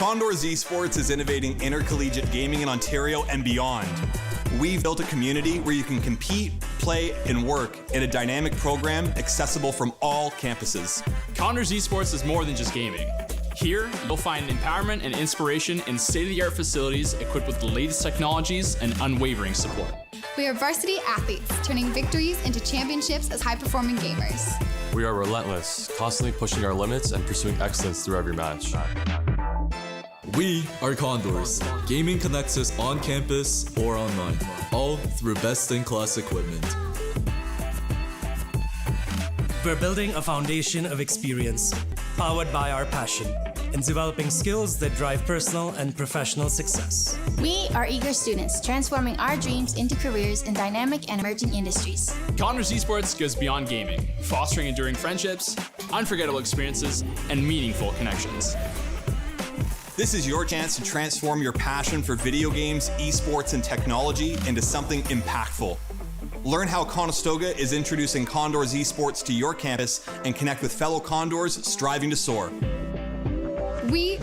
Condors Esports is innovating intercollegiate gaming in Ontario and beyond. We've built a community where you can compete, play, and work in a dynamic program accessible from all campuses. Condors Esports is more than just gaming. Here, you'll find empowerment and inspiration in state-of-the-art facilities equipped with the latest technologies and unwavering support. We are varsity athletes, turning victories into championships as high-performing gamers. We are relentless, constantly pushing our limits and pursuing excellence through every match. We are Condors. Gaming connects us on campus or online, all through best-in-class equipment. We're building a foundation of experience, powered by our passion, in developing skills that drive personal and professional success. We are eager students, transforming our dreams into careers in dynamic and emerging industries. Condors Esports goes beyond gaming, fostering enduring friendships, unforgettable experiences, and meaningful connections. This is your chance to transform your passion for video games, esports, and technology into something impactful. Learn how Conestoga is introducing Condors Esports to your campus and connect with fellow Condors striving to soar. We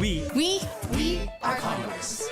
are Condors.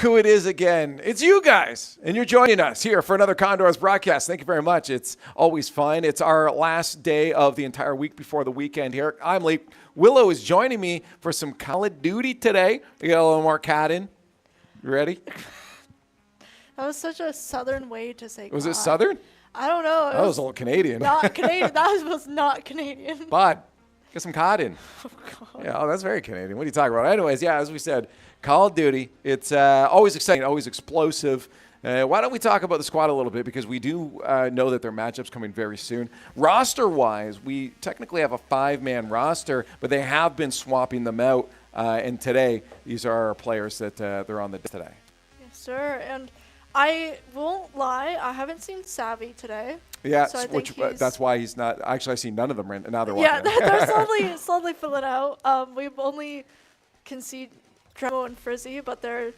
Who it is again. It's you guys, and you're joining us here for another Condors broadcast. Thank you very much. It's always fun. It's our last day of the entire week before the weekend here. I'm Lee. Willow is joining me for some Call of Duty today. We got a little more cat in. You ready? That was such a southern way to say Was God. it southern? I don't know. That was a little Canadian. Not Canadian. That was not Canadian. But get some cod in. Oh, God. Yeah, that's very Canadian. What are you talking about? Anyways, yeah, as we said, Call of Duty. It's always exciting, always explosive. Why don't we talk about the squad a little bit, because we do know that their matchup's coming very soon. Roster-wise, we technically have a 5-man roster, but they have been swapping them out. And today, these are our players that they're on the today. Yes, sir. And I won't lie, I haven't seen Savvy today. Yeah, so which that's why he's not. Actually, I see none of them right now. They're yeah, walking. they're slowly filling out. We've only conceded Tremo and Frizzy, but they're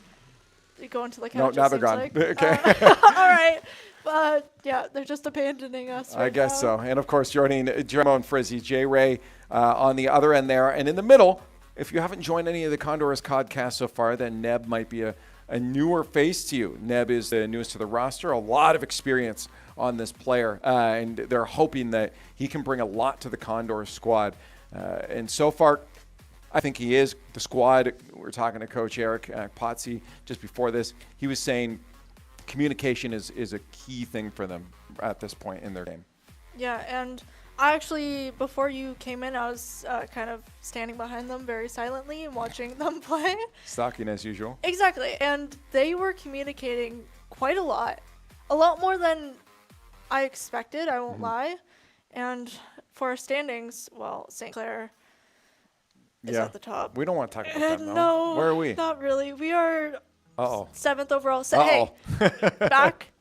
going to the couch. No, now they're gone. Like. Okay. All right. But yeah, they're just abandoning us right I guess now. so. And of course, joining Tremo and Frizzy, J Ray on the other end there. And in the middle, if you haven't joined any of the Condors podcasts so far, then Neb might be a newer face to you. Neb is the newest to the roster, a lot of experience on this player, and they're hoping that he can bring a lot to the Condors squad. And so far, I think he is. The squad, we were talking to Coach Eric Potsy just before this, he was saying communication is a key thing for them at this point in their game. Yeah, and I actually, before you came in, I was kind of standing behind them very silently and watching them play. Stalking as usual. Exactly, and they were communicating quite a lot more than I expected, I won't lie. And for our standings, well, St. Clair is at the top. We don't want to talk about that, No, Where are we? not really. We are 7th overall. Uh-oh. Hey, back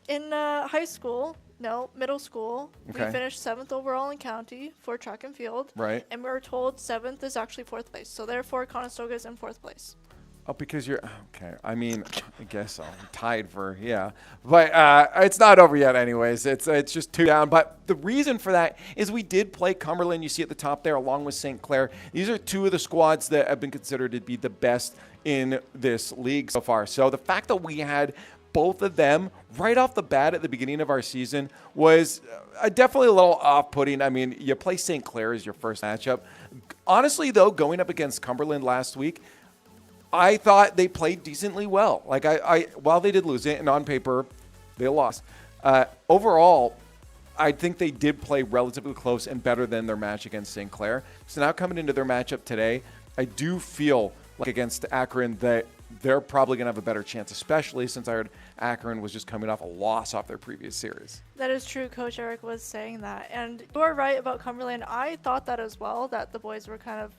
in high school. No, middle school. Okay. We finished 7th overall in county for track and field. Right. And we were told 7th is actually 4th place. So therefore, Conestoga is in 4th place. Oh, because you're okay. I mean, I guess so. Tied for but it's not over yet. Anyways, it's just 2 down. But the reason for that is we did play Cumberland. You see at the top there, along with St. Clair. These are 2 of the squads that have been considered to be the best in this league so far. So the fact that we had both of them right off the bat at the beginning of our season was definitely a little off-putting. I mean, you play St. Clair as your first matchup. Honestly, though, going up against Cumberland last week, I thought they played decently well. Like while they did lose it, and on paper, they lost. Overall, I think they did play relatively close and better than their match against St. Clair. So now coming into their matchup today, I do feel like against Akron that they're probably going to have a better chance, especially since I heard Akron was just coming off a loss off their previous series. That is true. Coach Eric was saying that. And you are right about Cumberland. I thought that as well, that the boys were kind of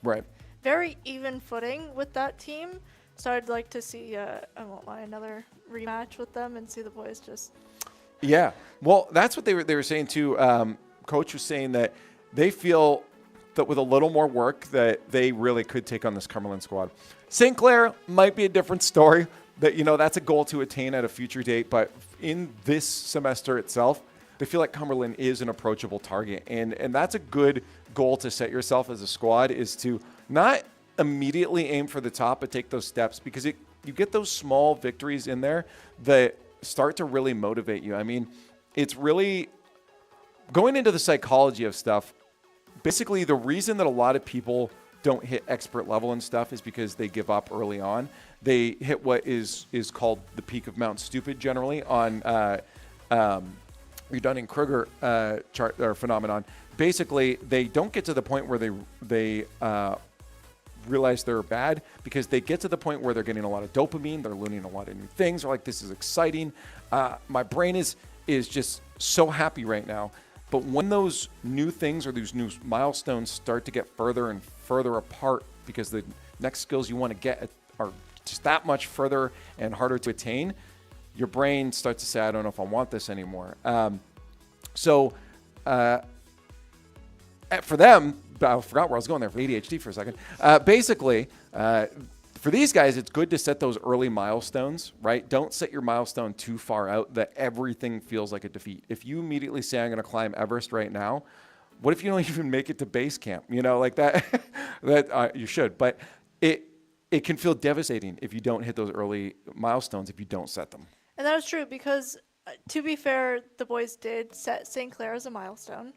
very even footing with that team. So I'd like to see, I won't lie, another rematch with them and see the boys just... Yeah. Well, that's what they were saying too. Coach was saying that they feel that with a little more work that they really could take on this Cumberland squad. St. Clair might be a different story. That, you know, that's a goal to attain at a future date. But in this semester itself, they feel like Cumberland is an approachable target. And that's a good goal to set yourself as a squad, is to not immediately aim for the top, but take those steps, because you get those small victories in there that start to really motivate you. I mean, it's really going into the psychology of stuff. Basically, the reason that a lot of people don't hit expert level and stuff is because they give up early on. They hit what is called the peak of Mount Stupid generally on your Dunning-Kruger chart or phenomenon. Basically, they don't get to the point where they realize they're bad, because they get to the point where they're getting a lot of dopamine, they're learning a lot of new things, they're like, this is exciting. My brain is just so happy right now. But when those new things or those new milestones start to get further and further apart, because the next skills you want to get are just that much further and harder to attain, your brain starts to say, I don't know if I want this anymore. For them, I forgot where I was going there for ADHD for a second. Basically, for these guys, it's good to set those early milestones, right? Don't set your milestone too far out that everything feels like a defeat. If you immediately say, I'm going to climb Everest right now, what if you don't even make it to base camp? You know, like that, you should. But it can feel devastating if you don't hit those early milestones, if you don't set them. And that is true, because to be fair, the boys did set St. Clair as a milestone.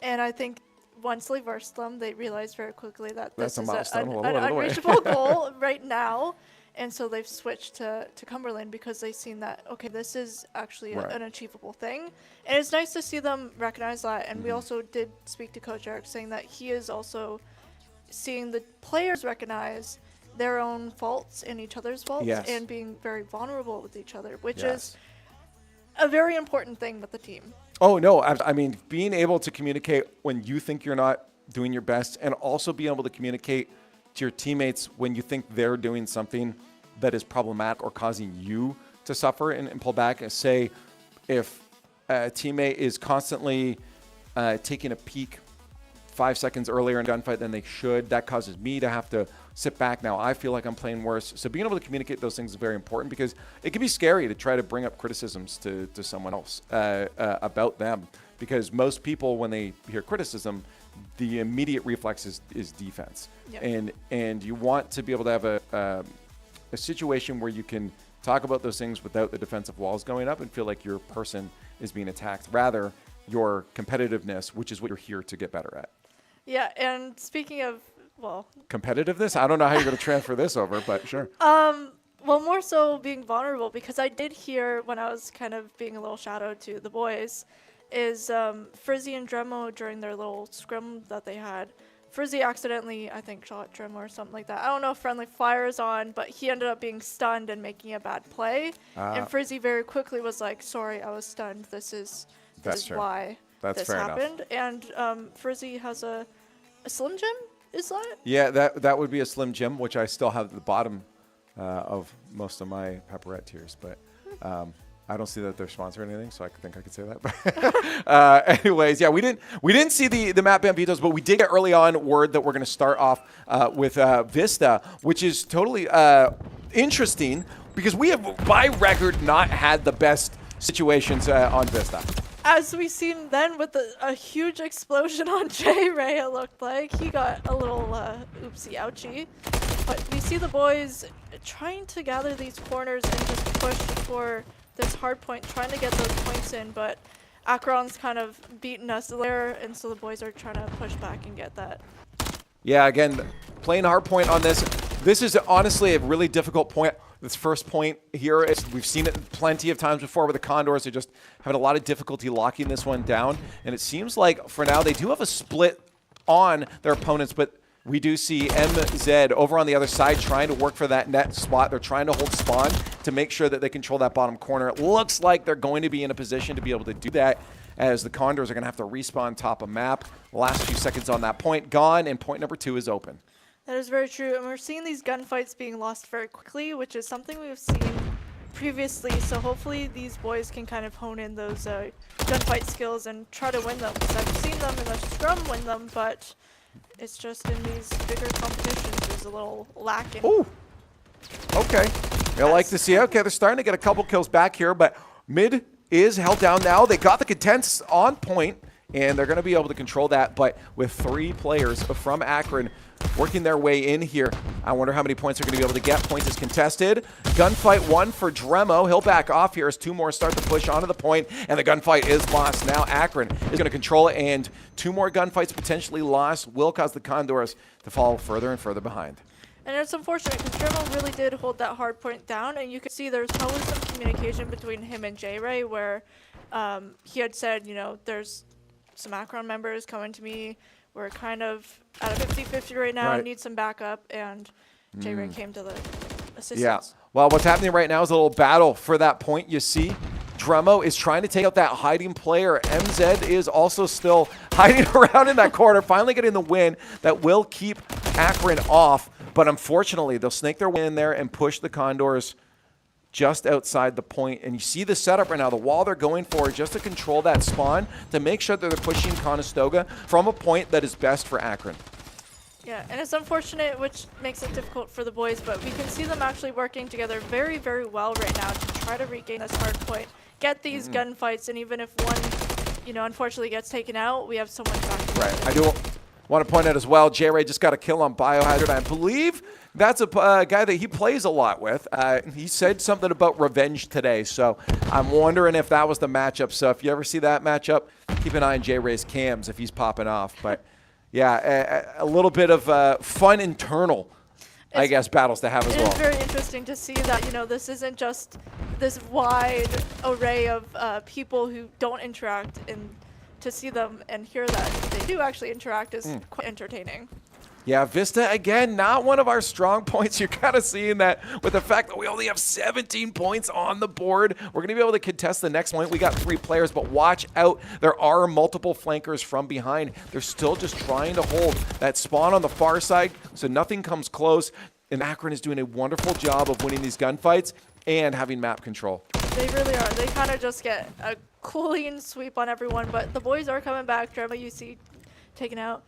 And I think once they versed them, they realized very quickly that this is an unreachable goal right now. And so they've switched to Cumberland, because they've seen that, okay, this is actually an achievable thing. And it's nice to see them recognize that. And we also did speak to Coach Eric, saying that he is also seeing the players recognize their own faults and each other's faults, and being very vulnerable with each other, which is a very important thing with the team. Oh, no. I mean, being able to communicate when you think you're not doing your best, and also being able to communicate to your teammates when you think they're doing something that is problematic or causing you to suffer and pull back. And say, if a teammate is constantly taking a peek 5 seconds earlier in a gunfight than they should, that causes me to have to sit back. Now I feel like I'm playing worse. So being able to communicate those things is very important, because it can be scary to try to bring up criticisms to someone else about them, because most people, when they hear criticism, the immediate reflex is defense. And you want to be able to have a situation where you can talk about those things without the defensive walls going up and feel like your person is being attacked, rather your competitiveness, which is what you're here to get better at. Yeah, and speaking of, competitiveness? I don't know how you're going to transfer this over, but sure. Well, more so being vulnerable, because I did hear when I was kind of being a little shadow to the boys, is Frizzy and Dremo during their little scrum that they had. Frizzy accidentally, I think, shot Dremo or something like that. I don't know if friendly fire is on, but he ended up being stunned and making a bad play. And Frizzy very quickly was like, sorry, I was stunned. This is why this happened. Enough. And Frizzy has a Slim Jim, is that? Yeah, that would be a Slim Jim, which I still have at the bottom of most of my Pepperette tiers. But I don't see that they're sponsoring anything, so I think I could say that. Anyways, yeah, we didn't see the map Bambitos, but we did get early on word that we're going to start off with Vista, which is totally interesting, because we have, by record, not had the best situations on Vista. As we've seen then with a huge explosion on J-Ray, it looked like. He got a little oopsie ouchie. But we see the boys trying to gather these corners and just push for this hard point, trying to get those points in, but Akron's kind of beaten us there, and so the boys are trying to push back and get that. Yeah, again, playing hard point on this. This is honestly a really difficult point. This first point here, we've seen it plenty of times before with the Condors. They're just having a lot of difficulty locking this one down. And it seems like for now they do have a split on their opponents, but we do see MZ over on the other side trying to work for that net spot. They're trying to hold spawn to make sure that they control that bottom corner. It looks like they're going to be in a position to be able to do that, as the Condors are going to have to respawn top of map. The last few seconds on that point gone, and point number 2 is open. That is very true, and we're seeing these gunfights being lost very quickly, which is something we've seen previously, so hopefully these boys can kind of hone in those gunfight skills and try to win them, because I've seen them in the scrum win them, but it's just in these bigger competitions there's a little lacking. Ooh, okay. I like to see, okay, they're starting to get a couple kills back here, but mid is held down now. They got the contents on point, and they're going to be able to control that, but with 3 players from Akron working their way in here, I wonder how many points they're going to be able to get. Points is contested. Gunfight 1 for Dremo. He'll back off here as 2 more start to push onto the point, and the gunfight is lost. Now Akron is going to control it, and 2 more gunfights potentially lost will cause the Condors to fall further and further behind. And it's unfortunate because Dremo really did hold that hard point down, and you could see there's probably some communication between him and J-Ray where he had said, you know, there's some Akron members coming to me. We're kind of at a 50-50 right now, need some backup, and J-Ray came to the assistance. Yeah. Well, what's happening right now is a little battle for that point. You see, Dremo is trying to take out that hiding player. MZ is also still hiding around in that corner, finally getting the win that will keep Akron off. But unfortunately, they'll snake their way in there and push the Condors just outside the point. And you see the setup right now, the wall they're going for just to control that spawn, to make sure that they're pushing Conestoga from a point that is best for Akron. Yeah, and it's unfortunate, which makes it difficult for the boys, but we can see them actually working together very, very well right now to try to regain this hard point, get these gunfights, and even if one, you know, unfortunately gets taken out, we have someone back. Right. I do want to point out as well, J-Ray just got a kill on Biohazard. I believe that's a guy that he plays a lot with. He said something about revenge today, so I'm wondering if that was the matchup. So if you ever see that matchup, keep an eye on J-Ray's cams if he's popping off. But yeah, a little bit of fun internal, I guess, battles to have as well. It is very interesting to see that, you know, this isn't just this wide array of people who don't interact, and to see them and hear that they do actually interact is quite entertaining. Yeah, Vista, again, not one of our strong points. You're kind of seeing that with the fact that we only have 17 points on the board. We're going to be able to contest the next point. We got 3 players, but watch out. There are multiple flankers from behind. They're still just trying to hold that spawn on the far side, so nothing comes close. And Akron is doing a wonderful job of winning these gunfights and having map control. They really are. They kind of just get a clean sweep on everyone, but the boys are coming back. Drema, you see, taking out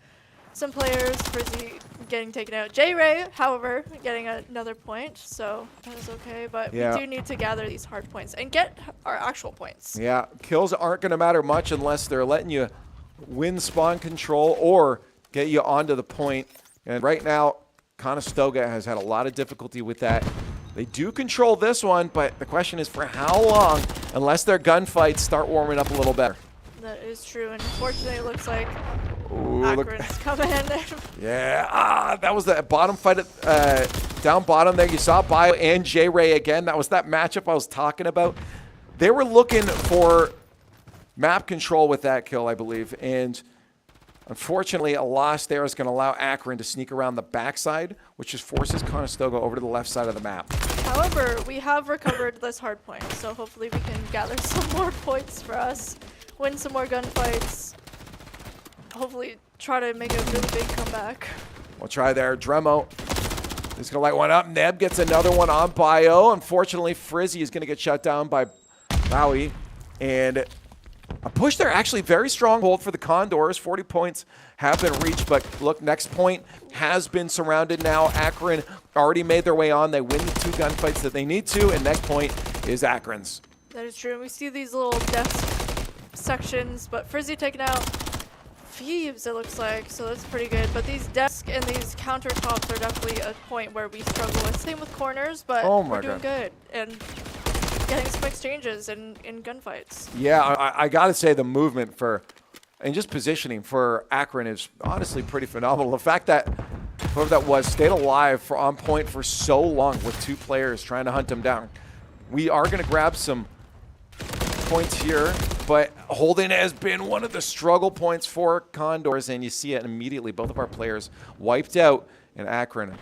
some players. Frizzy getting taken out. J-Ray, however, getting another point, so that is okay. But we do need to gather these hard points and get our actual points. Yeah, kills aren't going to matter much unless they're letting you win spawn control or get you onto the point. And right now, Conestoga has had a lot of difficulty with that. They do control this one, but the question is for how long, unless their gunfights start warming up a little better. That is true, and unfortunately it looks like Akron's coming in. Yeah, that was the bottom fight down bottom there. You saw Bio and J-Ray again. That was that matchup I was talking about. They were looking for map control with that kill, I believe, and unfortunately, a loss there is going to allow Akron to sneak around the backside, which just forces Conestoga over to the left side of the map. However, we have recovered this hard point, so hopefully we can gather some more points for us, win some more gunfights, hopefully try to make a really big comeback. We'll try there. Dremo is going to light one up. Neb gets another one on Bio. Unfortunately, Frizzy is going to get shut down by Bowie, and a push there, actually very strong hold for the Condors. 40 points have been reached, but look, next point has been surrounded now. Akron already made their way on. They win the 2 gunfights that they need to, and next point is Akron's. That is true. We see these little desk sections, but Frizzy taken out. Thieves, it looks like, so that's pretty good. But these desks and these countertops are definitely a point where we struggle with. Same with corners, but we're doing good. And getting some exchanges in gunfights. Yeah, I got to say the movement for, and just positioning for Akron is honestly pretty phenomenal. The fact that whoever that was, stayed alive for on point for so long with 2 players trying to hunt him down. We are going to grab some points here, but holding has been one of the struggle points for Condors, and you see it immediately. Both of our players wiped out, and Akron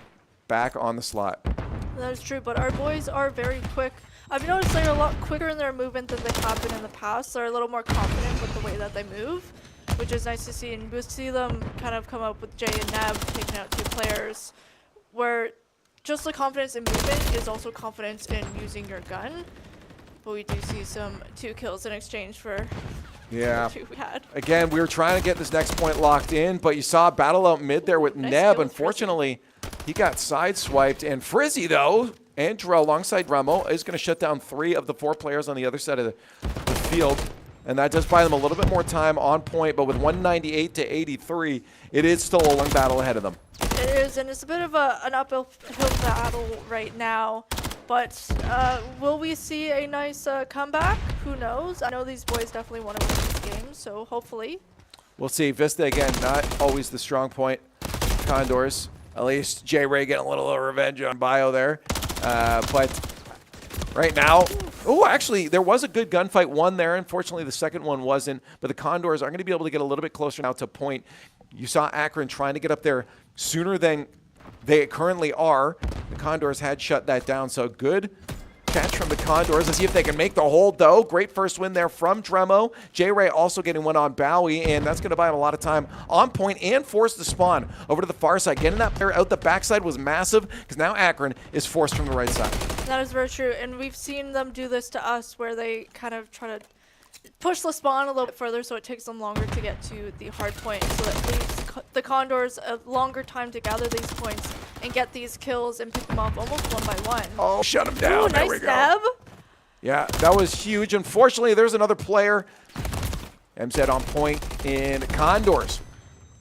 back on the slot. That is true, but our boys are very quick. I've noticed they're a lot quicker in their movement than they have been in the past. They're a little more confident with the way that they move, which is nice to see. And we'll see them kind of come up with Jay and Neb taking out 2 players, where just the confidence in movement is also confidence in using your gun. But we do see some 2 kills in exchange for the 2 we had. Again, we were trying to get this next point locked in, but you saw a battle out mid there with Nice Neb. kill with Unfortunately, he got sideswiped, and Frizzy, though, and Terrell alongside Remo is going to shut down 3 of the 4 players on the other side of the field. And that does buy them a little bit more time on point, but with 198 to 83, it is still a long battle ahead of them. It is, and it's a bit of an uphill battle right now. But will we see a nice comeback? Who knows? I know these boys definitely want to win this game, so hopefully. We'll see. Vista, again, not always the strong point. Condors, at least J Ray getting a little revenge on Bio there. But right now, oh, actually, there was a good gunfight one there. Unfortunately, the second one wasn't. But the Condors are going to be able to get a little bit closer now to point. You saw Akron trying to get up there sooner than they currently are. The Condors had shut that down, so good catch from the Condors. Let's see if they can make the hold, though. Great first win there from Dremo. J-Ray also getting one on Bowie, and that's going to buy him a lot of time on point and force the spawn over to the far side. Getting that player out the backside was massive because now Akron is forced from the right side. That is very true, and we've seen them do this to us where they kind of try to push the spawn a little bit further so it takes them longer to get to the hard point, so that leaves the Condors a longer time to gather these points and get these kills and pick them off almost 1 by 1. Oh, shut him down. Ooh, there nice we go. stab. Yeah, that was huge. Unfortunately, there's another player. MZ on point, and Condors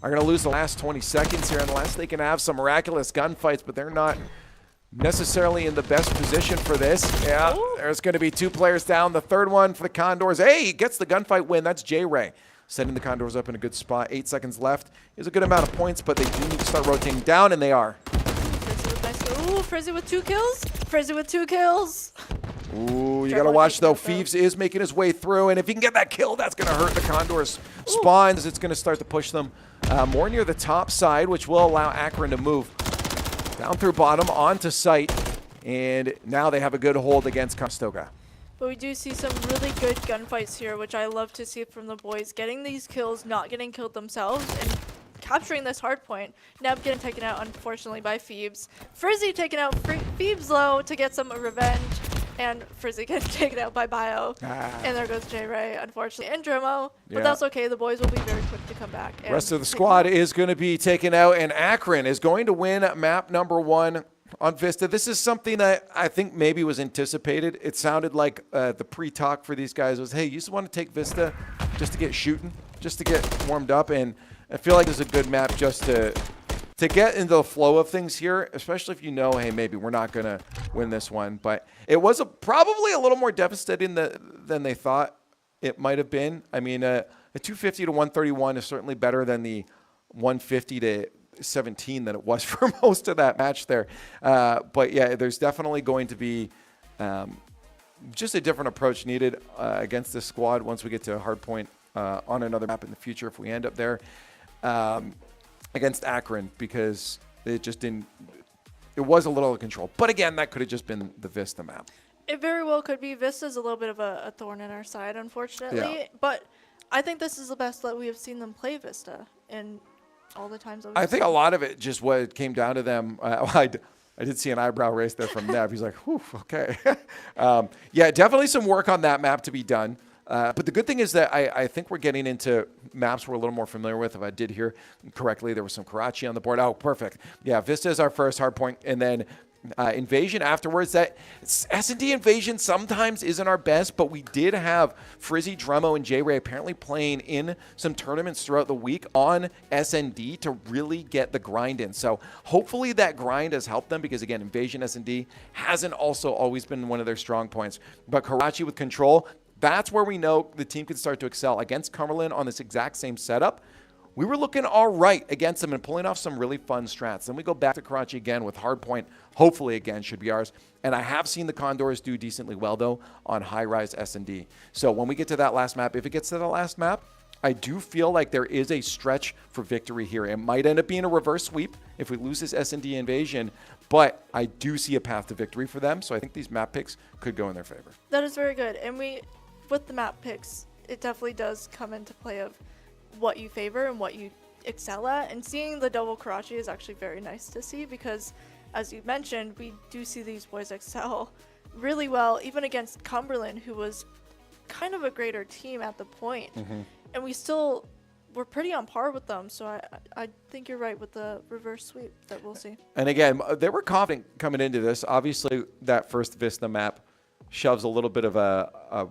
are going to lose the last 20 seconds here unless they can have some miraculous gunfights, but they're not necessarily in the best position for this. Yeah, there's going to be 2 players down. The third one for the Condors. Hey, he gets the gunfight win. That's J-Ray. Setting the Condors up in a good spot. 8 seconds left is a good amount of points, but they do need to start rotating down, and they are. Frizzy with nice. Ooh, Frizzy with 2 kills. Frizzy with 2 kills. Ooh, you got to watch, though. Phoebes is making his way through, and if he can get that kill, that's going to hurt the Condors' spawns. It's going to start to push them more near the top side, which will allow Akron to move down through bottom onto site, and now they have a good hold against Conestoga. But we do see some really good gunfights here, which I love to see from the boys. Getting these kills, not getting killed themselves, and capturing this hard point. Neb getting taken out, unfortunately, by Phoebes. Frizzy taking out Phoebes low to get some revenge, and Frizzy getting taken out by Bio. And there goes J-Ray, unfortunately, and Dremo. But that's okay. The boys will be very quick to come back. The rest of the squad is going to be taken out, and Akron is going to win map number 1 on Vista. This is something that I think maybe was anticipated. It sounded like the pre-talk for these guys was, hey, you just want to take Vista just to get shooting, just to get warmed up, and I feel like this is a good map just to get into the flow of things here, especially if you know, hey, maybe we're not going to win this one. But it was probably a little more devastating than they thought it might have been. I mean, a 250 to 131 is certainly better than the 150 to 17 that it was for most of that match there. But yeah, there's definitely going to be just a different approach needed against this squad once we get to a hard point on another map in the future if we end up there against Akron, because it just didn't, it was a little out of control. But again, that could have just been the Vista map. It very well could be. Vista's a little bit of a thorn in our side, unfortunately. Yeah. But I think this is the best that we have seen them play Vista in all the times. I think a lot of it just what it came down to them. I did see an eyebrow raise there from Nev. He's like, whew, okay. Yeah, definitely some work on that map to be done. But the good thing is that I think we're getting into maps we're a little more familiar with. If I did hear correctly, there was some Karachi on the board. Oh, perfect. Yeah, Vista is our first hard point, and then Invasion afterwards. That S&D Invasion sometimes isn't our best, but we did have Frizzy, Dremo, and J-Ray apparently playing in some tournaments throughout the week on S&D to really get the grind in. So hopefully that grind has helped them, because again, Invasion S&D hasn't also always been one of their strong points. But Karachi with control, that's where we know the team can start to excel. Against Cumberland on this exact same setup, we were looking all right against them and pulling off some really fun strats. Then we go back to Karachi again with Hardpoint, hopefully again should be ours. And I have seen the Condors do decently well, though, on high-rise S&D. So when we get to that last map, if it gets to the last map, I do feel like there is a stretch for victory here. It might end up being a reverse sweep if we lose this S&D invasion, but I do see a path to victory for them, so I think these map picks could go in their favor. That is very good. And with the map picks, it definitely does come into play of what you favor and what you excel at. And seeing the double Karachi is actually very nice to see because, as you mentioned, we do see these boys excel really well, even against Cumberland, who was kind of a greater team at the point. And we're pretty on par with them. So I think you're right with the reverse sweep that we'll see. And again, they were confident coming into this. Obviously, that first Vista map shoves a little bit of a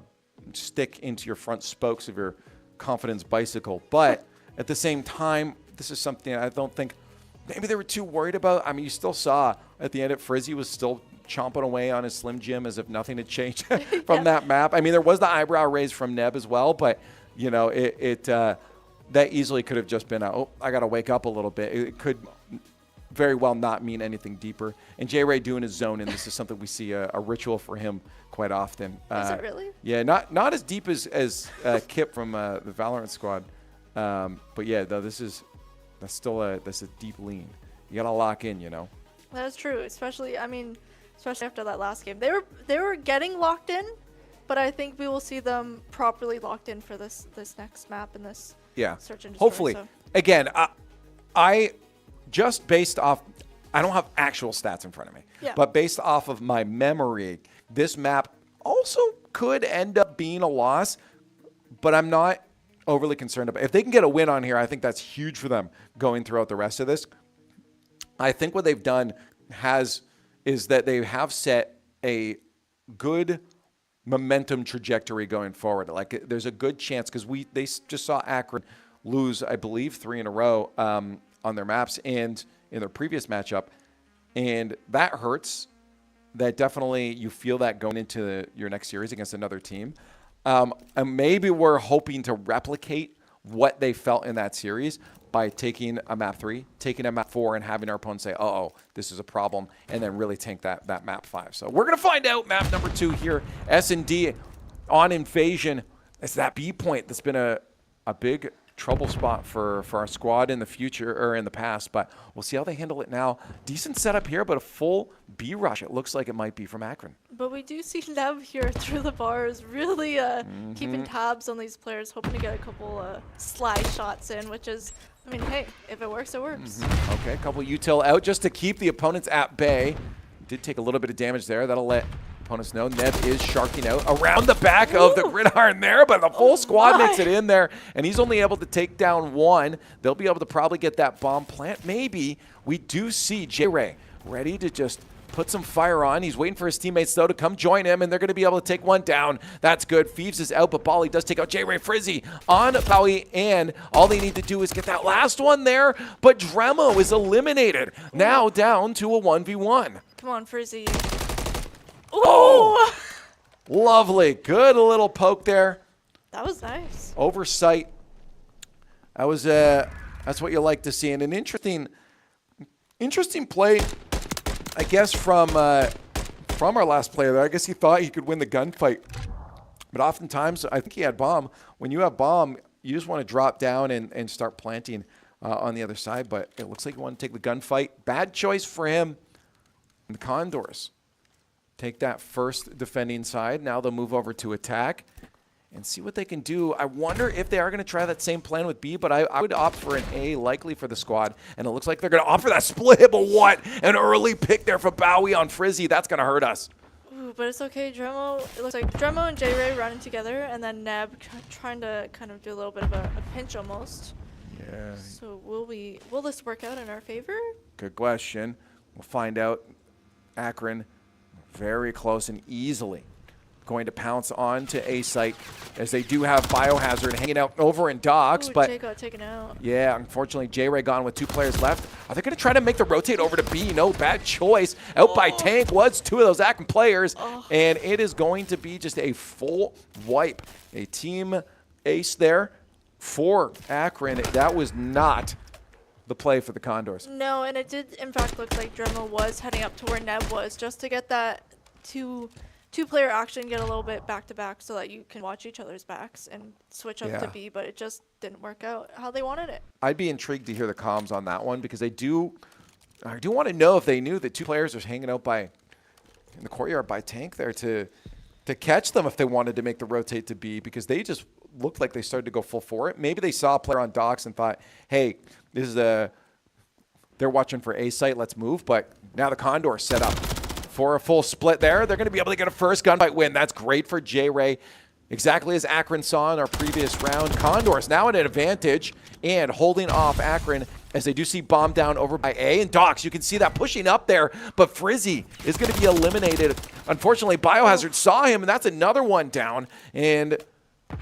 stick into your front spokes of your confidence bicycle. But at the same time, this is something I don't think maybe they were too worried about. I mean, you still saw at the end that Frizzy was still chomping away on his Slim Jim as if nothing had changed from that map. I mean, there was the eyebrow raise from Neb as well, but you know, that easily could have just been, I got to wake up a little bit. It could very well not mean anything deeper. And J-Ray doing his zone, and this is something we see a ritual for him quite often. Is it really? Yeah, not as deep as Kip from the Valorant squad. But yeah, though that's a deep lean. You got to lock in, you know. That is true, especially after that last game. They were getting locked in, but I think we will see them properly locked in for this next map and this search and destroy. Hopefully. So. Again, I just based off, I don't have actual stats in front of me, but based off of my memory, this map also could end up being a loss, but I'm not overly concerned about it. If they can get a win on here, I think that's huge for them going throughout the rest of this. I think what they've done is that they have set a good momentum trajectory going forward. Like there's a good chance because they just saw Akron lose, I believe, 3 in a row on their maps and in their previous matchup, and that hurts. That definitely you feel that going into your next series against another team. And maybe we're hoping to replicate what they felt in that series by taking a map 3, taking a map 4, and having our opponent say, uh-oh, this is a problem, and then really tank that map 5. So we're going to find out map number 2 here. S&D on Invasion. It's that B point that's been a big trouble spot for our squad in the future, or in the past, but we'll see how they handle it now. Decent setup here, but a full B rush it looks like it might be from Akron. But we do see Nev here through the bars, really keeping tabs on these players, hoping to get a couple slide shots in, which is, I mean, hey, if it works, it works. Okay, a couple util out just to keep the opponents at bay. Did take a little bit of damage there. That'll let opponents know Neb is sharking out around the back of the gridiron there, but the full squad makes it in there, and he's only able to take down 1. They'll be able to probably get that bomb plant. Maybe we do see J-Ray ready to just put some fire on. He's waiting for his teammates, though, to come join him, and they're going to be able to take 1 down. That's good. Feeves is out, but Bali does take out J-Ray Frizzy on Bowie, and all they need to do is get that last one there, but Dremo is eliminated. Now down to a 1v1. Come on, Frizzy. Ooh. Oh, lovely. Good little poke there. That was nice. Oversight. That was that's what you like to see. And an interesting play, I guess, from our last player there. I guess he thought he could win the gunfight. But oftentimes, I think he had bomb. When you have bomb, you just want to drop down and start planting on the other side. But it looks like you want to take the gunfight. Bad choice for him. And the Condors take that first defending side. Now they'll move over to attack and see what they can do. I wonder if they are going to try that same plan with B, but I would opt for an A likely for the squad. And it looks like they're going to opt for that split, but what? An early pick there for Bowie on Frizzy. That's going to hurt us. Ooh, but it's okay. Dremo, it looks like Dremo and J-Ray running together, and then Neb trying to kind of do a little bit of a pinch almost. Yeah. So will this work out in our favor? Good question. We'll find out. Akron very close and easily going to pounce on to A site as they do have Biohazard hanging out over in docks. Ooh, but Jay got taken out. Yeah, unfortunately, J-Ray gone with 2 players left. Are they going to try to make the rotate over to B? No, bad choice. Out by Tank was 2 of those Akron players, and it is going to be just a full wipe. A team ace there for Akron, that was not the play for the Condors. No, and it did in fact look like Dremel was heading up to where Neb was just to get that two-player action, get a little bit back-to-back so that you can watch each other's backs and switch up to B, but it just didn't work out how they wanted it. I'd be intrigued to hear the comms on that one because I do want to know if they knew that two players are hanging out in the courtyard by tank there to catch them if they wanted to make the rotate to B, because they just looked like they started to go full for it. Maybe they saw a player on docks and thought, hey, this is they're watching for A site, let's move. But now the Condors set up for a full split there. They're going to be able to get a first gunfight win. That's great for J-Ray. Exactly as Akron saw in our previous round. Condors now at an advantage and holding off Akron as they do see bomb down over by A. And Docs, you can see that pushing up there, but Frizzy is going to be eliminated. Unfortunately, Biohazard saw him, and that's another one down. And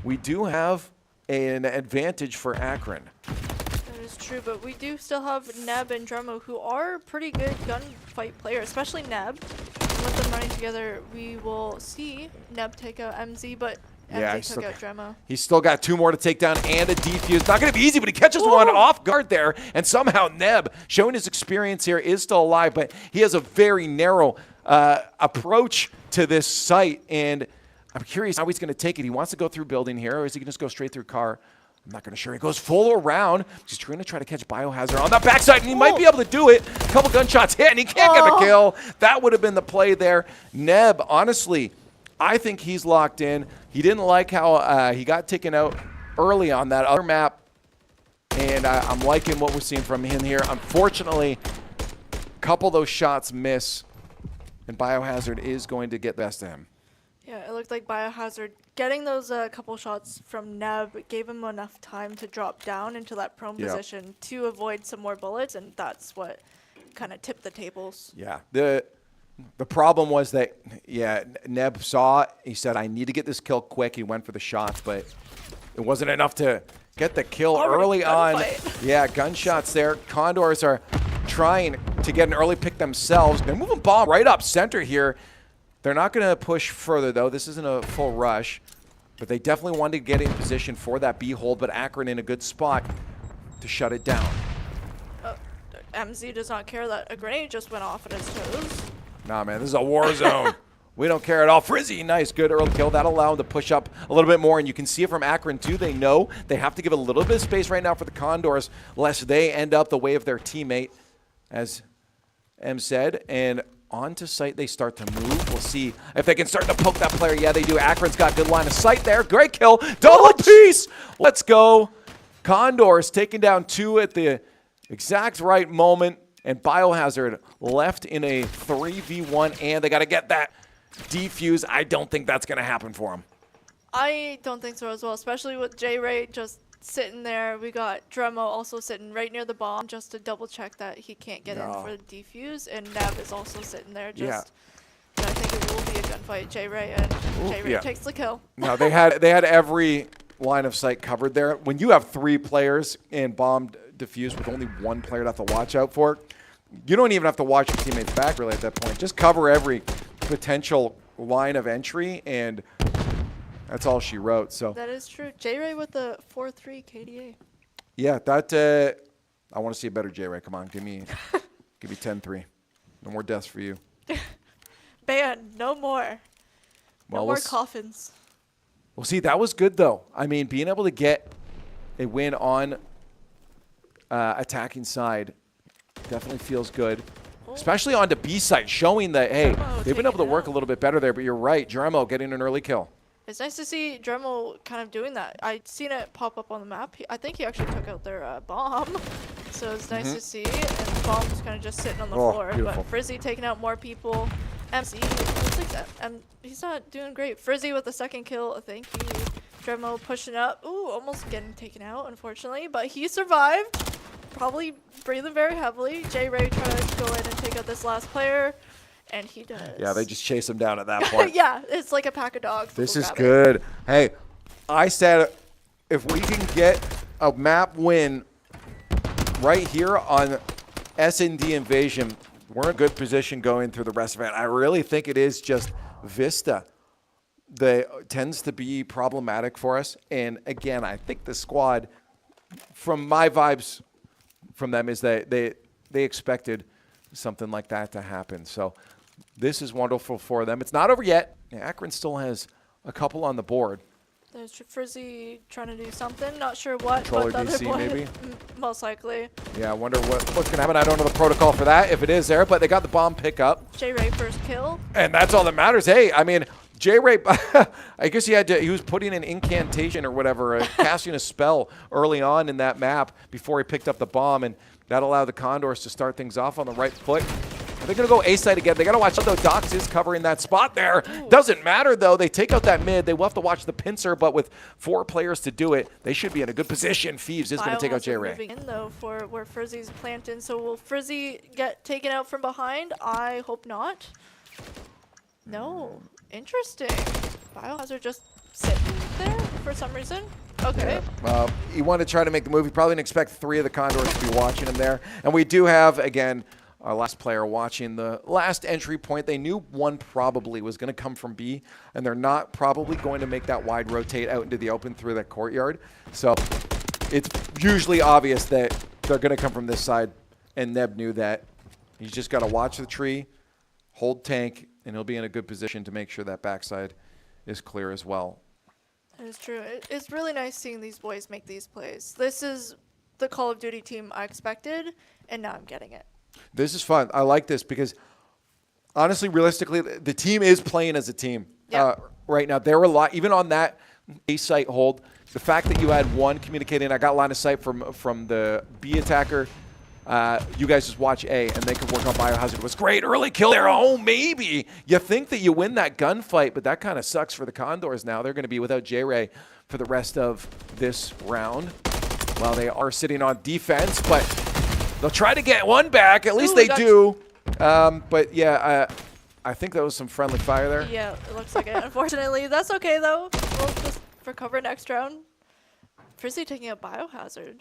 we do have an advantage for Akron. That is true, but we do still have Neb and Dremo, who are pretty good gunfight players, especially Neb. With them running together, we will see Neb take out MZ, but MZ took out Dremo. He's still got two more to take down and a defuse. Not going to be easy, but he catches one off guard there. And somehow Neb, showing his experience here, is still alive, but he has a very narrow approach to this site. And I'm curious how he's going to take it. He wants to go through building here, or is he going to just go straight through car? I'm not going to sure. He goes full around. He's going to try to catch Biohazard on that backside, and he might be able to do it. A couple gunshots hit, and he can't get the kill. That would have been the play there. Neb, honestly, I think he's locked in. He didn't like how he got taken out early on that other map, and I'm liking what we're seeing from him here. Unfortunately, a couple of those shots miss, and Biohazard is going to get best of him. Yeah, it looked like Biohazard getting those couple shots from Neb gave him enough time to drop down into that prone position to avoid some more bullets, and that's what kind of tipped the tables. Yeah, the problem was that, Neb saw, he said, I need to get this kill quick. He went for the shots, but it wasn't enough to get the kill early on. Yeah, gunshots there. Condors are trying to get an early pick themselves. They're moving bomb right up center here. They're not going to push further, though. This isn't a full rush, but they definitely wanted to get in position for that B hold, but Akron in a good spot to shut it down. MZ does not care that a grenade just went off at his toes. Nah, man, this is a war zone. We don't care at all. Frizzy, nice, good early kill. That'll allow him to push up a little bit more, and you can see it from Akron, too. They know they have to give a little bit of space right now for the Condors, lest they end up the way of their teammate, as M said, and onto site they start to move. We'll see if they can start to poke that player. Yeah, they do. Akron's got good line of sight there. Great kill. Double piece. Let's go. Condors taking down two at the exact right moment, and Biohazard left in a 3v1, and they got to get that defuse. I don't think that's going to happen for them. I don't think so as well, especially with J-Ray just sitting there. We got Dremo also sitting right near the bomb just to double check that he can't get in for the defuse, and Neb is also sitting there just I think it will be a gunfight. J-Ray and J-Ray takes the kill. No, they had every line of sight covered there. When you have three players and bombed defuse with only one player to have to watch out for, you don't even have to watch your teammates back really at that point. Just cover every potential line of entry, and that's all she wrote. So that is true. J-Ray with the 4-3 KDA. Yeah, that I want to see a better J-Ray. Come on, give me 10-3. No more deaths for you. Ban, no more. No more coffins. Well, see, that was good though. I mean, being able to get a win on attacking side definitely feels good. Especially on the B side, showing that, hey, they've been able to work a little bit better there, but you're right, Dremo getting an early kill. It's nice to see Dremel kind of doing that. I'd seen it pop up on the map. I think he actually took out their bomb. So it's nice to see. And the bomb's kind of just sitting on the floor. Beautiful. But Frizzy taking out more people. MC, looks like that. He's not doing great. Frizzy with the second kill. Thank you. Dremel pushing up. Ooh, almost getting taken out, unfortunately. But he survived. Probably breathing very heavily. J-Ray trying to go in and take out this last player. And he does. Yeah, they just chase him down at that point. Yeah, it's like a pack of dogs. This is good. Hey, I said if we can get a map win right here on S&D Invasion, we're in a good position going through the rest of it. I really think it is just Vista that tends to be problematic for us. And again, I think the squad, from my vibes from them, is that they expected something like that to happen. So this is wonderful for them. It's not over yet. Akron still has a couple on the board. There's Frizzy trying to do something. Not sure what. Controller but the other DC boy, maybe? Most likely. Yeah, I wonder what's going to happen. I don't know the protocol for that, if it is there, but they got the bomb pickup. J-Ray first kill. And that's all that matters. Hey, I mean, J-Ray, I guess he was putting an incantation or whatever, casting a spell early on in that map before he picked up the bomb, and that allowed the Condors to start things off on the right foot. They're going to go A-side again. They got to watch out, though. Dox is covering that spot there. Ooh. Doesn't matter, though. They take out that mid. They will have to watch the pincer, but with 4 players to do it, they should be in a good position. Thieves is going to take out J-Ray. Moving in, though, for where Frizzy's planted. So will Frizzy get taken out from behind? I hope not. No. Interesting. Biohazard just sitting there for some reason. Okay. Yeah. He wanted to try to make the move. He probably didn't expect 3 of the Condors to be watching him there. And we do have, again, our last player watching the last entry point. They knew one probably was going to come from B, and they're not probably going to make that wide rotate out into the open through that courtyard. So it's usually obvious that they're going to come from this side, and Neb knew that. He's just got to watch the tree, hold tank, and he'll be in a good position to make sure that backside is clear as well. That is true. It's really nice seeing these boys make these plays. This is the Call of Duty team I expected, and now I'm getting it. This is fun. I like this because, honestly, realistically, the team is playing as a team right now. They're a lot, even on that A-site hold, the fact that you had one communicating, I got line of sight from the B attacker. You guys just watch A, and they can work on Biohazard. It was great. Early kill there. Oh, maybe. You think that you win that gunfight, but that kind of sucks for the Condors now. They're going to be without J-Ray for the rest of this round while they are sitting on defense, but they'll try to get one back. At least they do. But, yeah, I think that was some friendly fire there. Yeah, it looks like it. Unfortunately, that's okay, though. We'll just recover next round. Frizzy taking a Biohazard.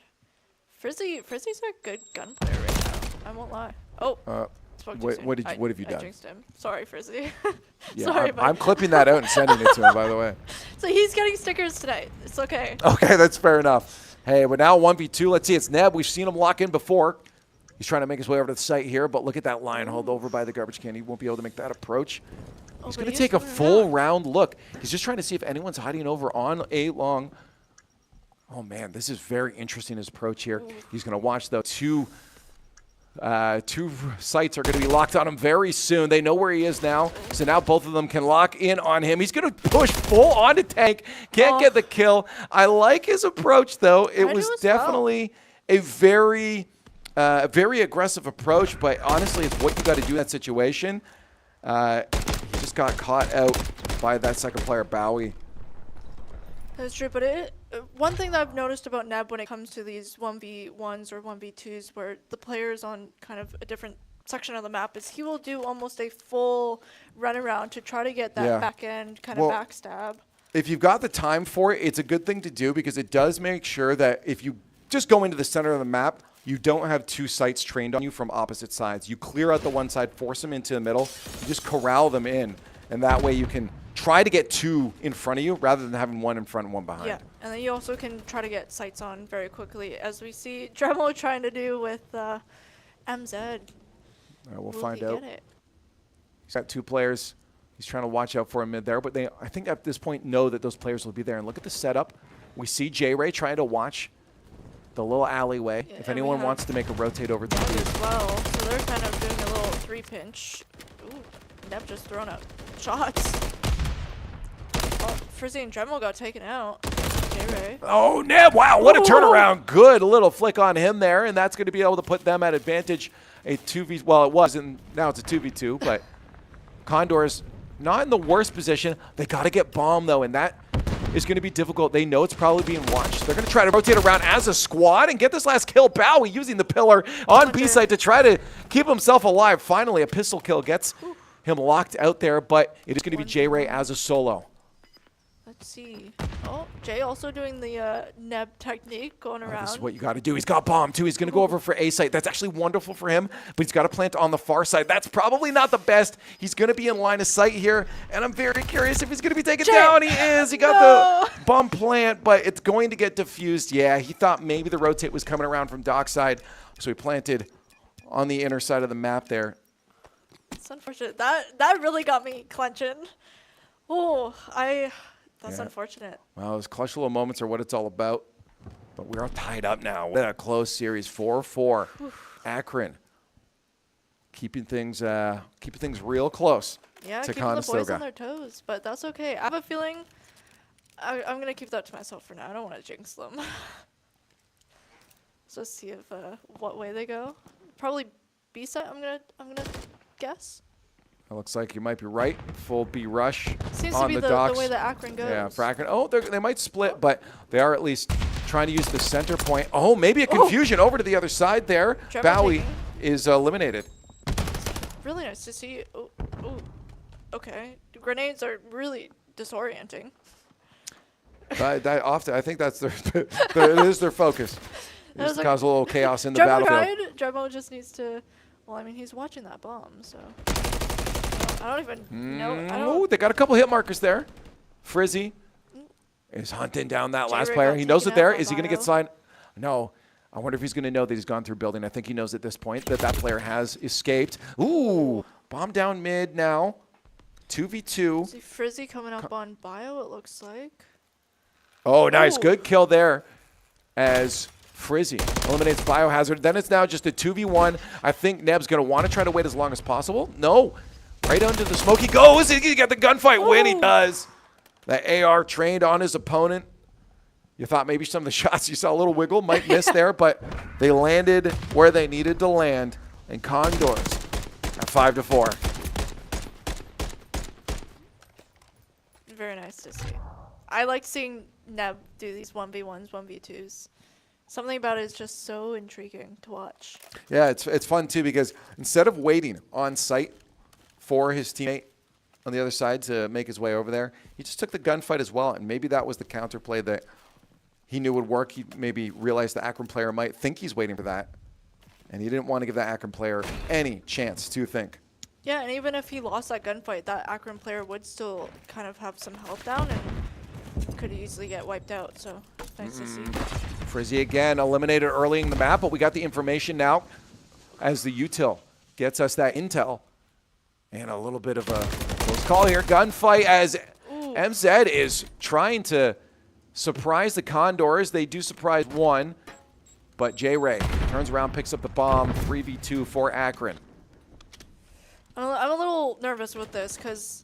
Frizzy's a good gun player right now. I won't lie. Oh, spoke too soon. What have you done? I jinxed him. Sorry, Frizzy. Yeah, Sorry, I'm clipping that out and sending it to him, by the way. So he's getting stickers tonight. It's okay. Okay, that's fair enough. Hey, but now 1v2. Let's see. It's Neb. We've seen him lock in before. He's trying to make his way over to the site here, but look at that line hold over by the garbage can. He won't be able to make that approach. He's going to take a full round look. He's just trying to see if anyone's hiding over on A long. Oh, man, this is very interesting, his approach here. He's going to watch, though. Two sites are going to be locked on him very soon. They know where he is now, so now both of them can lock in on him. He's going to push full onto tank. Can't get the kill. I like his approach, though. It was definitely a very aggressive approach, but honestly, it's what you got to do in that situation. He just got caught out by that second player, Bowie. That's true, but one thing that I've noticed about Neb when it comes to these 1v1s or 1v2s where the player's on kind of a different section of the map is he will do almost a full run around to try to get that back end kind of backstab. If you've got the time for it, it's a good thing to do because it does make sure that if you just go into the center of the map, you don't have 2 sites trained on you from opposite sides. You clear out the one side, force them into the middle, you just corral them in, and that way you can try to get 2 in front of you rather than having 1 in front and 1 behind. Yeah, and then you also can try to get sights on very quickly, as we see Dremel trying to do with MZ. We'll find out. He's got 2 players. He's trying to watch out for him mid there, but they, I think at this point, know that those players will be there. And look at the setup. We see J-Ray trying to watch the little alleyway. Yeah, if anyone wants to make a rotate over to B as well, so they're kind of doing a little 3-pinch. Ooh, Neb just throwing out shots. Oh, Frizzy and Dremel got taken out. J-Ray. Oh, Neb, wow, what a turnaround. Good little flick on him there, and that's going to be able to put them at advantage. A 2v, well, it was, and now it's a 2v2, but Condors not in the worst position. They got to get bomb, though, and that is going to be difficult. They know it's probably being watched. They're going to try to rotate around as a squad and get this last kill. Bowie using the pillar on B side to try to keep himself alive. Finally, a pistol kill gets him locked out there, but it is going to be J-Ray as a solo. Let's see. Oh, Jay also doing the Neb technique, going around. This is what you got to do. He's got bomb, too. He's going to go over for A site. That's actually wonderful for him, but he's got to plant on the far side. That's probably not the best. He's going to be in line of sight here, and I'm very curious if he's going to be taken down. He is. He got the bomb plant, but it's going to get diffused. Yeah, he thought maybe the rotate was coming around from dockside, so he planted on the inner side of the map there. It's unfortunate. That really got me clenching. Oh, that's unfortunate. Well, those clutch little moments are what it's all about. But we're all tied up now. What a close series, 4-4. Akron keeping things real close. Yeah, to keeping the boys on Conestoga. their toes, but that's okay. I have a feeling I'm gonna keep that to myself for now. I don't want to jinx them. So let's see if what way they go. Probably B side. I'm gonna guess. It looks like you might be right. Full B rush Seems on to be the the docks. way that Akron goes. Yeah, for Akron. Oh, they might split, but they are at least trying to use the center point. Oh, maybe a confusion over to the other side there. Trevor Bowie taking. is eliminated. Really nice to see. Oh, okay. Grenades are really disorienting. I think that's it is their focus. Just to cause a little chaos in the battlefield. Dremo just needs to. Well, I mean, he's watching that bomb, so. I don't even know. Oh, they got a couple hit markers there. Frizzy is hunting down that last player. He knows it there. Is he going to get signed? No. I wonder if he's going to know that he's gone through building. I think he knows at this point that that player has escaped. Ooh, bomb down mid now. 2v2. See Frizzy coming up on bio, it looks like. Oh, nice. Good kill there as Frizzy eliminates Biohazard. Then it's now just a 2v1. I think Neb's going to want to try to wait as long as possible. No. Right under the smoke he goes. He got the gunfight win. He does. That AR trained on his opponent. You thought maybe some of the shots you saw a little wiggle, might miss there, but they landed where they needed to land. And Condors at 5-4. Very nice to see. I like seeing Neb do these 1v1s, 1v2s. Something about it is just so intriguing to watch. Yeah, it's fun too because instead of waiting on site for his teammate on the other side to make his way over there, he just took the gunfight as well, and maybe that was the counterplay that he knew would work. He maybe realized the Akron player might think he's waiting for that, and he didn't want to give that Akron player any chance to think. Yeah, and even if he lost that gunfight, that Akron player would still kind of have some health down and could easily get wiped out, so nice to see. Frizzy again eliminated early in the map, but we got the information now as the util gets us that intel. And a little bit of a close call here. Gunfight as MZ is trying to surprise the Condors. They do surprise one, but J-Ray turns around, picks up the bomb. 3v2 for Akron. I'm a little nervous with this because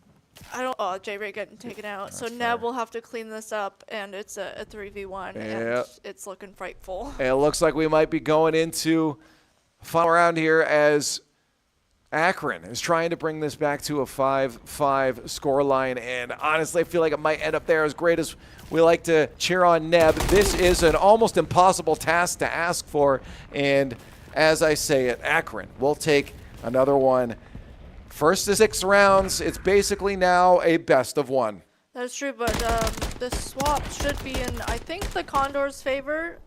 I don't. Oh, J-Ray getting taken out. So Neb will have to clean this up, and it's a 3v1, and it's looking frightful. It looks like we might be going into final round here as Akron is trying to bring this back to a 5-5 scoreline, and honestly, I feel like it might end up there. As great as we like to cheer on Neb, this is an almost impossible task to ask for, and as I say it, Akron will take another one. First to 6 rounds, it's basically now a best of 1. That's true, but the swap should be in, I think, the Condors' favor.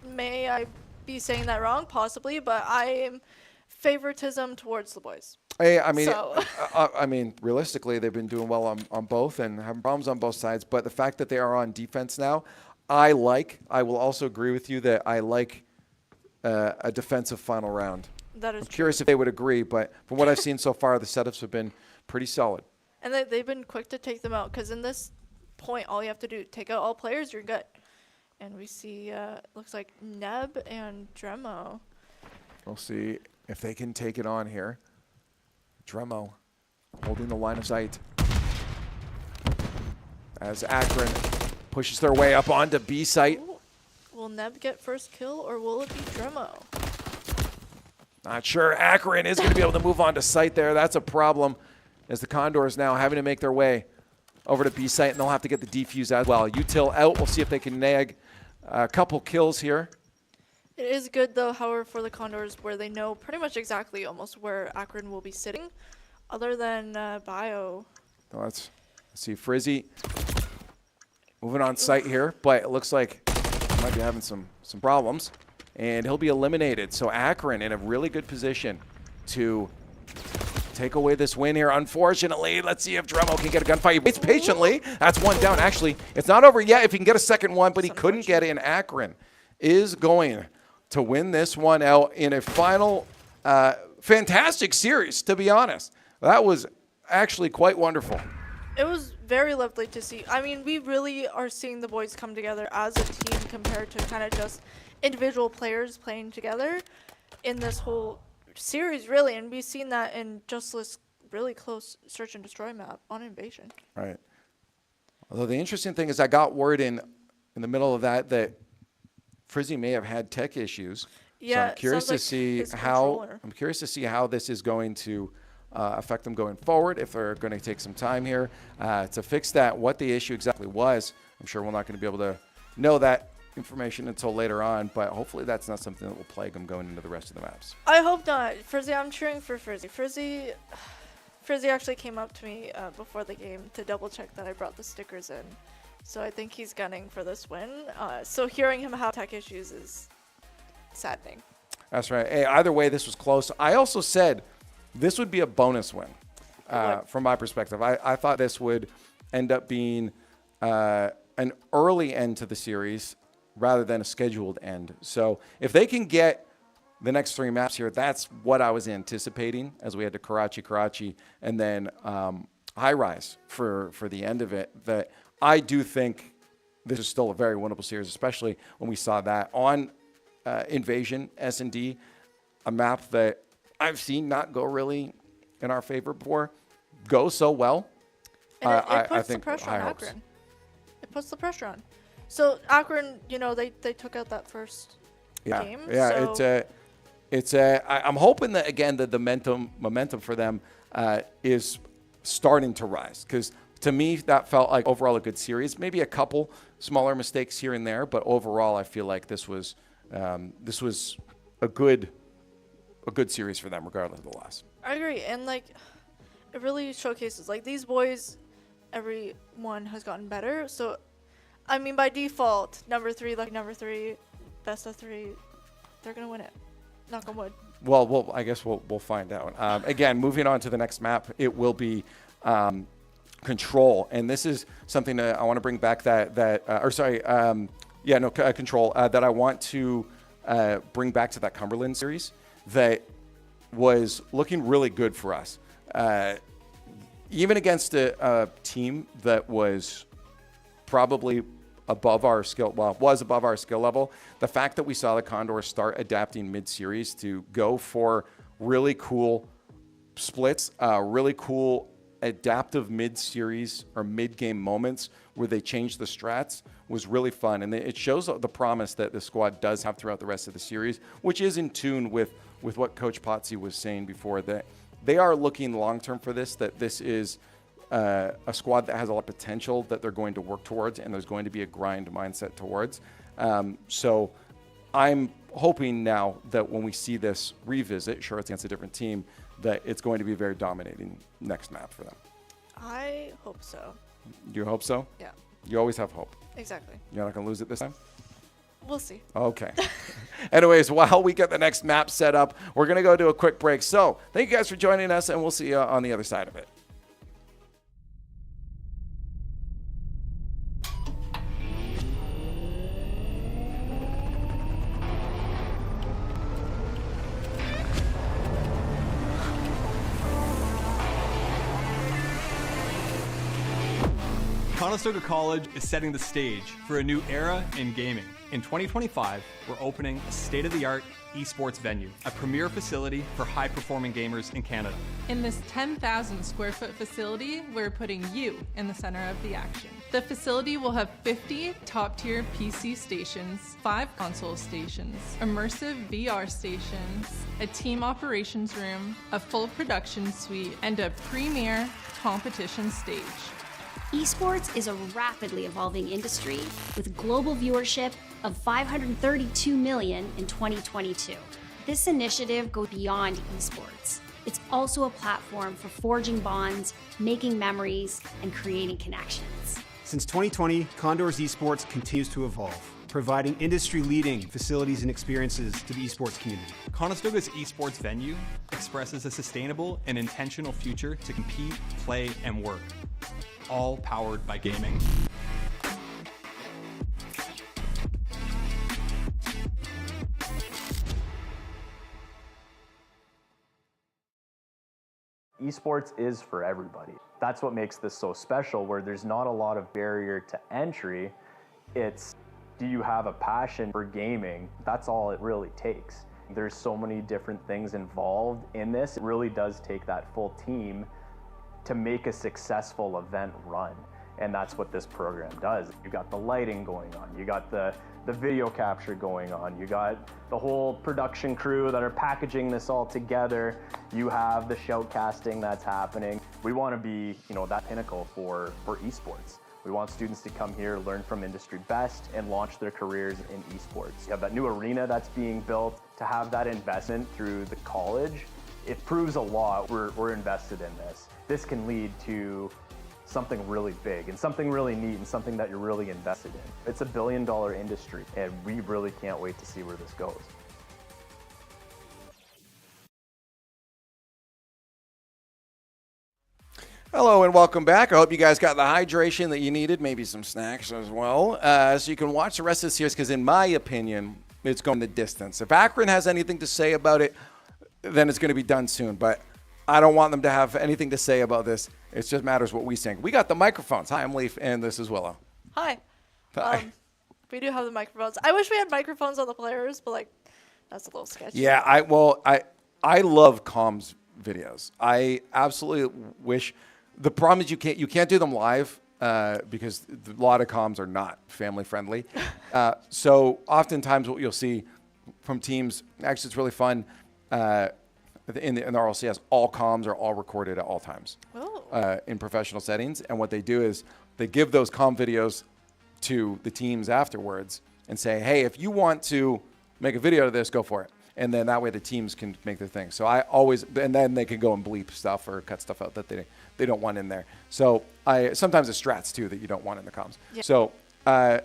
May I be saying that wrong? Possibly, but I am favoritism towards the boys. Hey, I mean, So. I mean, realistically, they've been doing well on both and having problems on both sides. But the fact that they are on defense now, I will also agree with you that I like a defensive final round. That is I'm curious if they would agree, but from what I've seen so far, the setups have been pretty solid. And they've been quick to take them out because in this point, all you have to do, take out all players, you're good. And we see, looks like Neb and Dremo. We'll see if they can take it on here. Dremo holding the line of sight as Akron pushes their way up onto B site. Ooh. Will Neb get first kill or will it be Dremo? Not sure. Akron is going to be able to move on to site there. That's a problem as the Condors now having to make their way over to B site, and they'll have to get the defuse as well. Util out. We'll see if they can nag a couple kills here. It is good, though, however, for the Condors, where they know pretty much exactly almost where Akron will be sitting, other than Bio. Let's see. Frizzy moving on site here, but it looks like he might be having some problems, and he'll be eliminated. So Akron in a really good position to take away this win here. Unfortunately, let's see if Dremel can get a gunfight. He waits patiently. That's one down. Actually, it's not over yet if he can get a second one, but he couldn't get it, and Akron is going to win this one out in a final fantastic series, to be honest. That was actually quite wonderful. It was very lovely to see. I mean, we really are seeing the boys come together as a team compared to kind of just individual players playing together in this whole series, really. And we've seen that in just this really close search and destroy map on Invasion. Right. Although the interesting thing is I got word in the middle of that Frizzy may have had tech issues. Yeah, so I'm curious to see how this is going to affect them going forward, if they're going to take some time here to fix that, what the issue exactly was. I'm sure we're not going to be able to know that information until later on, but hopefully that's not something that will plague them going into the rest of the maps. I hope not. Frizzy, I'm cheering for Frizzy. Frizzy actually came up to me before the game to double check that I brought the stickers in. So I think he's gunning for this win. So hearing him have tech issues is saddening. That's right. Hey, either way, this was close. I also said this would be a bonus win from my perspective. I thought this would end up being an early end to the series rather than a scheduled end. So if they can get the next 3 maps here, that's what I was anticipating, as we had to Karachi, and then High Rise for the end of it. That I do think this is still a very winnable series, especially when we saw that on Invasion S&D, a map that I've seen not go really in our favor before, go so well. And it puts the pressure on Akron. It puts the pressure on. So Akron, they took out that first game. Yeah, so I'm hoping that, again, the momentum for them is starting to rise, because to me that felt like overall a good series. Maybe a couple smaller mistakes here and there, but overall I feel like this was a good series for them, regardless of the loss. I agree, and it really showcases these boys, everyone has gotten better. So, I mean, by default, number three, best of 3, they're gonna win it. Knock on wood. Well, I guess we'll find out. Again, moving on to the next map, it will be Control, and this is something that I want to bring back Control that I want to bring back to that Cumberland series that was looking really good for us. Even against a team that was probably above our skill level, the fact that we saw the Condors start adapting mid-series to go for really cool splits, really cool adaptive mid-series or mid-game moments where they changed the strats was really fun. And it shows the promise that the squad does have throughout the rest of the series, which is in tune with what Coach Potsy was saying before, that they are looking long-term for this, that this is a squad that has a lot of potential that they're going to work towards, and there's going to be a grind mindset towards. So I'm hoping now that when we see this revisit, sure, it's against a different team, that it's going to be a very dominating next map for them. I hope so. You hope so? Yeah. You always have hope. Exactly. You're not going to lose it this time? We'll see. Okay. Anyways, while we get the next map set up, we're going to go to a quick break. So thank you guys for joining us, and we'll see you on the other side of it. Conestoga College is setting the stage for a new era in gaming. In 2025, we're opening a state-of-the-art esports venue, a premier facility for high-performing gamers in Canada. In this 10,000 square foot facility, we're putting you in the center of the action. The facility will have 50 top-tier PC stations, 5 console stations, immersive VR stations, a team operations room, a full production suite, and a premier competition stage. Esports is a rapidly evolving industry with global viewership of 532 million in 2022. This initiative goes beyond esports. It's also a platform for forging bonds, making memories, and creating connections. Since 2020, Condors Esports continues to evolve, providing industry-leading facilities and experiences to the esports community. Conestoga's esports venue expresses a sustainable and intentional future to compete, play, and work, all powered by gaming. Esports is for everybody. That's what makes this so special, where there's not a lot of barrier to entry. It's, do you have a passion for gaming? That's all it really takes. There's so many different things involved in this. It really does take that full team to make a successful event run. And that's what this program does. You got the lighting going on, you got the video capture going on, you got the whole production crew that are packaging this all together, you have the shoutcasting that's happening. We want to be, that pinnacle for esports. We want students to come here, learn from industry best, and launch their careers in esports. You have that new arena that's being built. To have that investment through the college, it proves a lot. We're invested in this. This can lead to something really big and something really neat and something that you're really invested in. It's a billion-dollar industry, and we really can't wait to see where this goes. Hello and welcome back. I hope you guys got the hydration that you needed, maybe some snacks as well, so you can watch the rest of this series, because in my opinion, it's going the distance. If Akron has anything to say about it, then it's going to be done soon, but I don't want them to have anything to say about this. It just matters what we think. We got the microphones. Hi, I'm Leaf, and this is Willow. Hi. Hi. We do have the microphones. I wish we had microphones on the players, but that's a little sketchy. Yeah, I love comms videos. I absolutely wish. The problem is you can't do them live because a lot of comms are not family friendly. So oftentimes what you'll see from teams, actually it's really fun. In the RLCS, all comms are all recorded at all times in professional settings. And what they do is they give those comm videos to the teams afterwards and say, hey, if you want to make a video of this, go for it. And then that way the teams can make their thing. So and then they can go and bleep stuff or cut stuff out that they don't want in there. So sometimes it's strats too that you don't want in the comms. Yeah. So I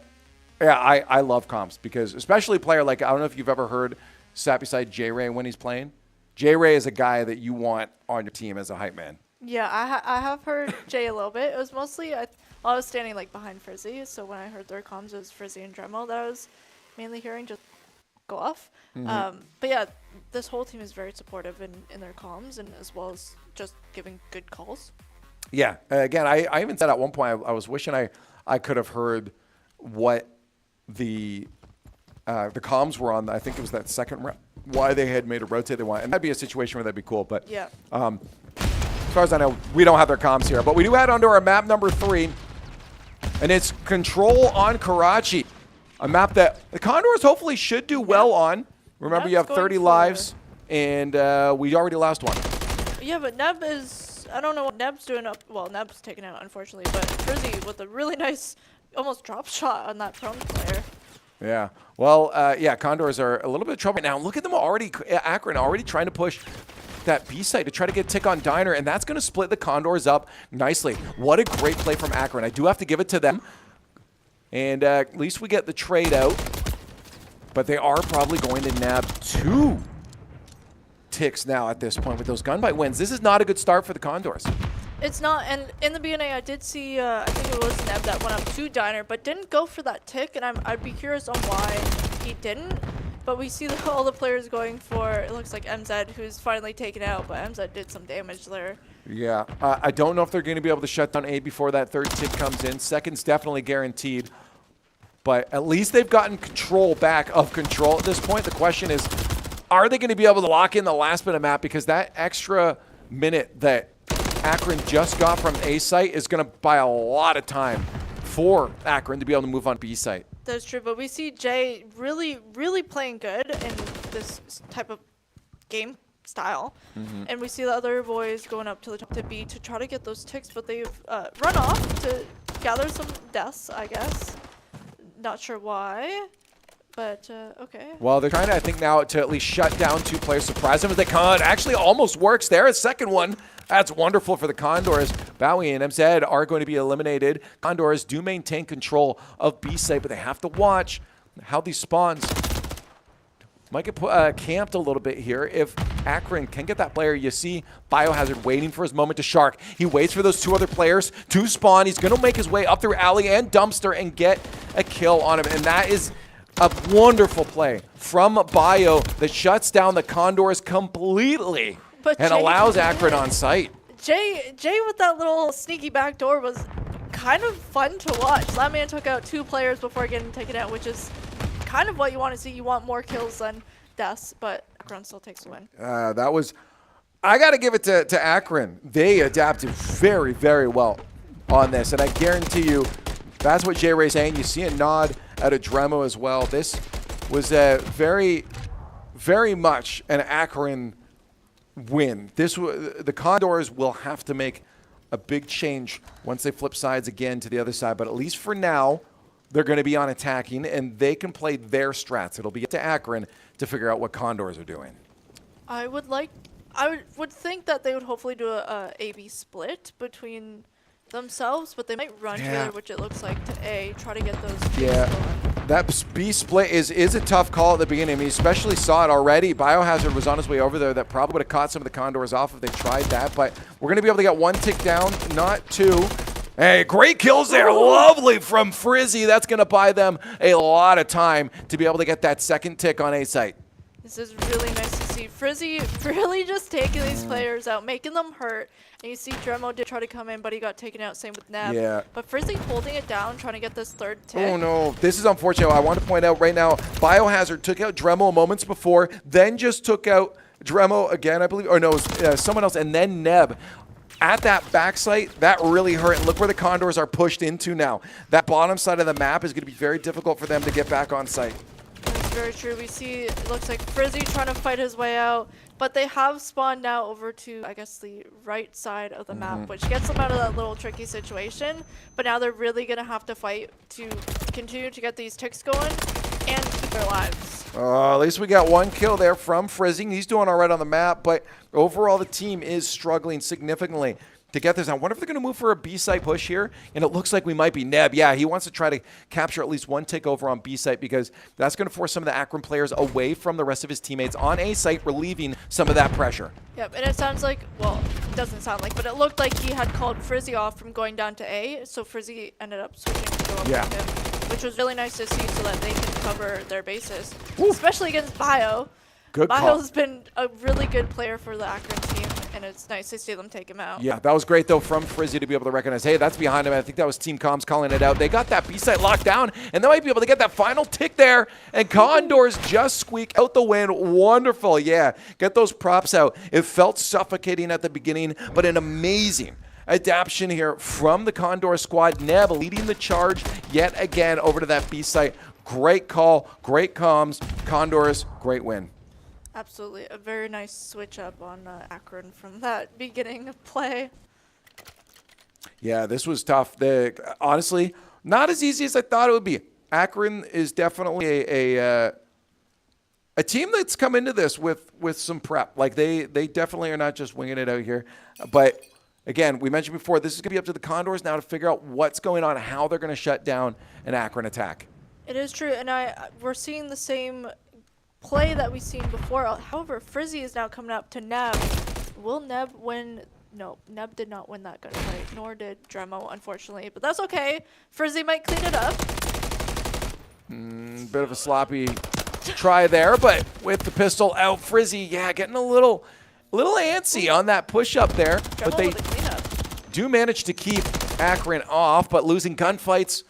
love comms because especially a player like, I don't know if you've ever heard sat beside J-Ray when he's playing. J-Ray is a guy that you want on your team as a hype man. Yeah, I have heard Jay a little bit. It was mostly, I was standing behind Frizzy, so when I heard their comms, it was Frizzy and Dremel that I was mainly hearing just go off. Mm-hmm. But yeah, this whole team is very supportive in their comms and as well as just giving good calls. Yeah, again, I even said at one point, I was wishing I could have heard what the comms were on. I think it was that second round. Why they had made a rotate they want. And that'd be a situation where that'd be cool. But yeah. As far as I know, we don't have their comms here. But we do head onto our map number 3. And it's Control on Karachi. A map that the Condors hopefully should do well on. Remember, you have 30 lives. And we already lost one. Yeah, but Neb is, I don't know what Neb's doing up. Well, Neb's taken out, unfortunately. But Frizzy with a really nice, almost drop shot on that prone player. Yeah. Well, Condors are a little bit of trouble now. Look at them already, Akron already trying to push that B site to try to get tick on Diner, and that's going to split the Condors up nicely. What a great play from Akron. I do have to give it to them. And at least we get the trade out. But they are probably going to nab 2 ticks now at this point with those gunfight wins. This is not a good start for the Condors. It's not, and in the BNA, I did see, I think it was Neb that went up to Diner, but didn't go for that tick, and I'd be curious on why he didn't. But we see all the players going for, it looks like MZ, who's finally taken out, but MZ did some damage there. Yeah, I don't know if they're going to be able to shut down A before that third tick comes in. Second's definitely guaranteed, but at least they've gotten control back of Control at this point. The question is, are they going to be able to lock in the last bit of map? Because that extra minute that Akron just got from A site is going to buy a lot of time for Akron to be able to move on B site. That's true, but we see Jay really, really playing good in this type of game style. Mm-hmm. And we see the other boys going up to the top to B to try to get those ticks, but they've run off to gather some deaths, I guess. Not sure why. But, okay. Well, they're trying to, I think, now to at least shut down 2 players, surprise them as they come. Actually, almost works there. A second one. That's wonderful for the Condors. Bowie and MZ are going to be eliminated. Condors do maintain control of B site, but they have to watch how these spawns might get camped a little bit here. If Akron can get that player, you see Biohazard waiting for his moment to shark. He waits for those 2 other players to spawn. He's going to make his way up through alley and dumpster and get a kill on him. And that is a wonderful play from Bio that shuts down the Condors completely and allows Akron on site. Jay with that little sneaky back door was kind of fun to watch. That man took out 2 players before getting taken out, which is kind of what you want to see. You want more kills than deaths, but Akron still takes the win. That was, I got to give it to Akron. They adapted very, very well on this, and I guarantee you that's what Jay Ray's saying. You see a nod out of Dremo as well. This was a very, very much an Akron win. The Condors will have to make a big change once they flip sides again to the other side, but at least for now, they're going to be on attacking, and they can play their strats. It'll be up to Akron to figure out what Condors are doing. I would think that they would hopefully do a A-B split between themselves, but they might run together, which it looks like, to A, try to get those kills going. That B split is a tough call at the beginning. I mean, you especially saw it already. Biohazard was on his way over there. That probably would have caught some of the Condors off if they tried that, but we're going to be able to get 1 tick down, not 2. Hey, great kills there. Lovely from Frizzy. That's going to buy them a lot of time to be able to get that 2nd tick on A site. This is really nice to see. Frizzy really just taking these players out, making them hurt. And you see Dremo did try to come in, but he got taken out. Same with Neb. Yeah. But Frizzy holding it down, trying to get this 3rd tick. Oh, no. This is unfortunate. I want to point out right now, Biohazard took out Dremo moments before, then just took out Dremo again, I believe. Or no, it was someone else, and then Neb. At that back site, that really hurt. And look where the Condors are pushed into now. That bottom side of the map is going to be very difficult for them to get back on site. That's very true. We see, it looks like Frizzy trying to fight his way out, but they have spawned now over to, I guess, the right side of the map, which gets them out of that little tricky situation. But now they're really going to have to fight to continue to get these ticks going and keep their lives. At least we got 1 kill there from Frizzing. He's doing all right on the map, but overall the team is struggling significantly to get this. I wonder if they're going to move for a B-site push here, and it looks like we might be Neb. Yeah, he wants to try to capture at least 1 tick over on B-site because that's going to force some of the Akron players away from the rest of his teammates on A-site, relieving some of that pressure. Yep, and it sounds like, well, it doesn't sound like, but it looked like he had called Frizzy off from going down to A, so Frizzy ended up switching to go up with him, which was really nice to see so that they can cover their bases, especially against Bio. Good call. Bio's been a really good player for the Akron team, and it's nice to see them take him out. Yeah, that was great, though, from Frizzy to be able to recognize, hey, that's behind him. I think that was Team Comms calling it out. They got that B-site locked down, and they might be able to get that final tick there, and Condors just squeak out the win. Wonderful, yeah. Get those props out. It felt suffocating at the beginning, but an amazing adaptation here from the Condor squad. Neb leading the charge yet again over to that B-site. Great call, great comms. Condors, great win. Absolutely. A very nice switch up on Akron from that beginning of play. Yeah, this was tough. Honestly, not as easy as I thought it would be. Akron is definitely a team that's come into this with some prep. Like they definitely are not just winging it out here. But again, we mentioned before, this is going to be up to the Condors now to figure out what's going on, how they're going to shut down an Akron attack. It is true, and we're seeing the same play that we've seen before. However, Frizzy is now coming up to Neb. Will Neb win? No, Neb did not win that gunfight, nor did Dremo, unfortunately. But that's okay. Frizzy might clean it up. Bit of a sloppy try there, but with the pistol out, Frizzy, yeah, getting a little antsy on that push up there. Dremo but they with a cleanup. do manage to keep Akron off, but losing gunfights.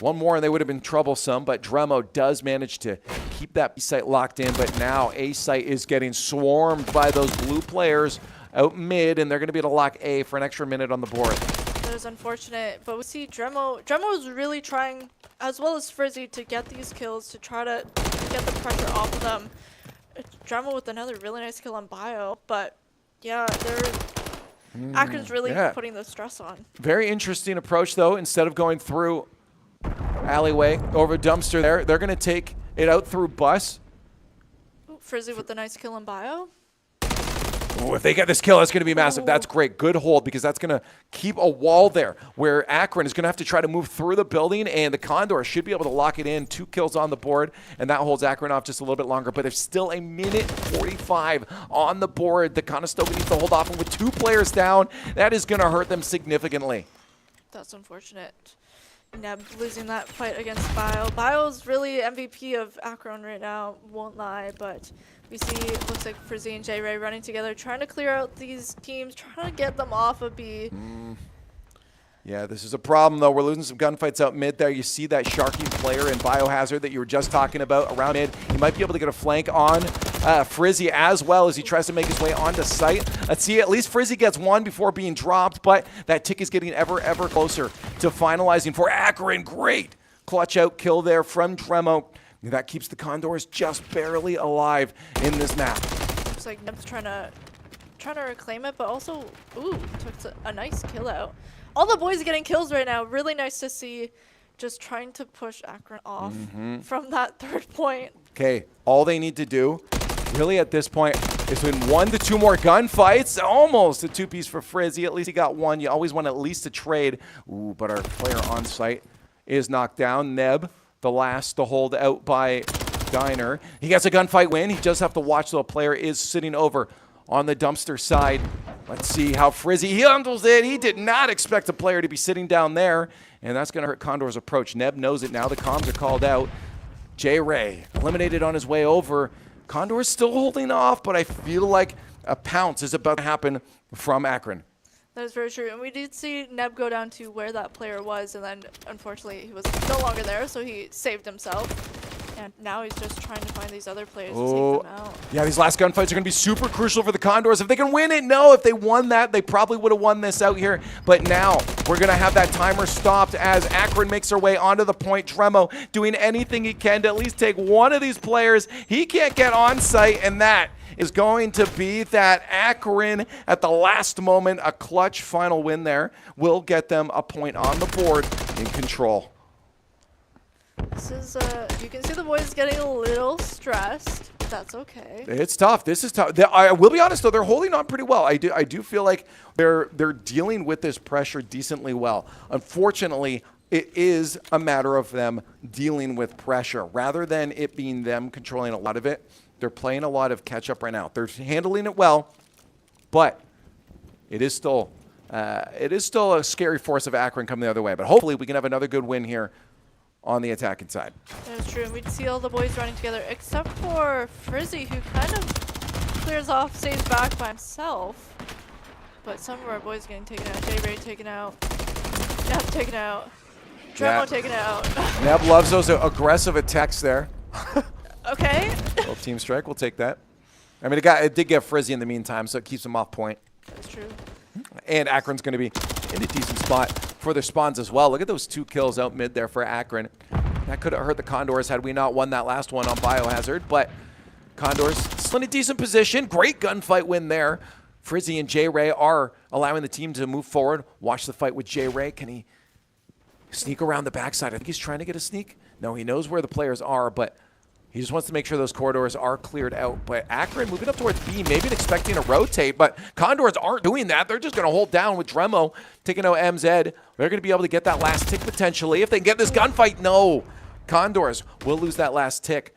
One more and they would have been troublesome, but Dremo does manage to keep that B-site locked in, but now A-site is getting swarmed by those blue players out mid, and they're going to be able to lock A for an extra minute on the board. That is unfortunate, but we see Dremo is really trying, as well as Frizzy, to get these kills, to try to get the pressure off of them. Dremo with another really nice kill on Bio, but yeah, Akron's really putting the stress on. Very interesting approach, though. Instead of going through alleyway over dumpster there, they're going to take it out through Bus. Ooh, Frizzy with the nice kill in bio. Ooh, if they get this kill, that's going to be massive. That's great. Good hold, because that's going to keep a wall there where Akron is going to have to try to move through the building, and the Condors should be able to lock it in. 2 kills on the board, and that holds Akron off just a little bit longer. But there's still a minute 45 on the board. The Conestoga needs to hold off, and with 2 players down, that is going to hurt them significantly. That's unfortunate. Neb losing that fight against Bio. Bio's really MVP of Akron right now, won't lie, but we see, looks like Frizzy and J-Ray running together, trying to clear out these teams, trying to get them off of B. Yeah, this is a problem, though. We're losing some gunfights out mid there. You see that Sharky player in Biohazard that you were just talking about around mid. He might be able to get a flank on Frizzy as well as he tries to make his way onto site. Let's see, at least Frizzy gets one before being dropped, but that tick is getting ever closer to finalizing for Akron. Great clutch out kill there from Dremo. That keeps the Condors just barely alive in this map. Looks like Neb's trying to reclaim it, but also, ooh, took a nice kill out. All the boys getting kills right now. Really nice to see. Just trying to push Akron off from that 3rd point. Okay, all they need to do, really at this point, is win 1 to 2 more gunfights. Almost a 2-piece for Frizzy. At least he got 1. You always want at least a trade. Ooh, but our player on site is knocked down. Neb, the last to hold out by Diner. He gets a gunfight win. He just have to watch the player is sitting over on the dumpster side. Let's see how Frizzy handles it. He did not expect a player to be sitting down there, and that's going to hurt Condor's approach. Neb knows it now. The comms are called out. J-Ray eliminated on his way over. Condor's still holding off, but I feel like a pounce is about to happen from Akron. That is very true. And we did see Neb go down to where that player was, and then unfortunately he was no longer there, so he saved himself. And now he's just trying to find these other players to take them out. Yeah, these last gunfights are going to be super crucial for the Condors. If they can win it, no. If they won that, they probably would have won this out here. But now we're going to have that timer stopped as Akron makes her way onto the point. Dremo doing anything he can to at least take one of these players. He can't get on site, and that is going to be that Akron at the last moment. A clutch final win there will get them a point on the board in control. This is, you can see the boys getting a little stressed. That's okay. It's tough. This is tough. I will be honest, though, they're holding on pretty well. I do feel like they're dealing with this pressure decently well. Unfortunately, it is a matter of them dealing with pressure rather than it being them controlling a lot of it. They're playing a lot of catch-up right now. They're handling it well, but it is still a scary force of Akron coming the other way. But hopefully we can have another good win here on the attacking side. That's true. And we'd see all the boys running together, except for Frizzy, who kind of clears off, stays back by himself. But some of our boys getting taken out. J-Ray taken out. Neb taken out. Dremo taken out. Neb loves those aggressive attacks there. Okay. Little team strike, we'll take that. I mean, it did get Frizzy in the meantime, so it keeps him off point. That's true. And Akron's going to be in a decent spot for their spawns as well. Look at those 2 kills out mid there for Akron. That could have hurt the Condors had we not won that last one on Biohazard, but Condors still in a decent position. Great gunfight win there. Frizzy and J-Ray are allowing the team to move forward. Watch the fight with J-Ray. Can he sneak around the backside? I think he's trying to get a sneak. No, he knows where the players are, but he just wants to make sure those corridors are cleared out. But Akron moving up towards B, maybe expecting a rotate, but Condors aren't doing that. They're just going to hold down with Dremo taking out MZ. They're going to be able to get that last tick potentially. If they can get this gunfight, no. Condors will lose that last tick.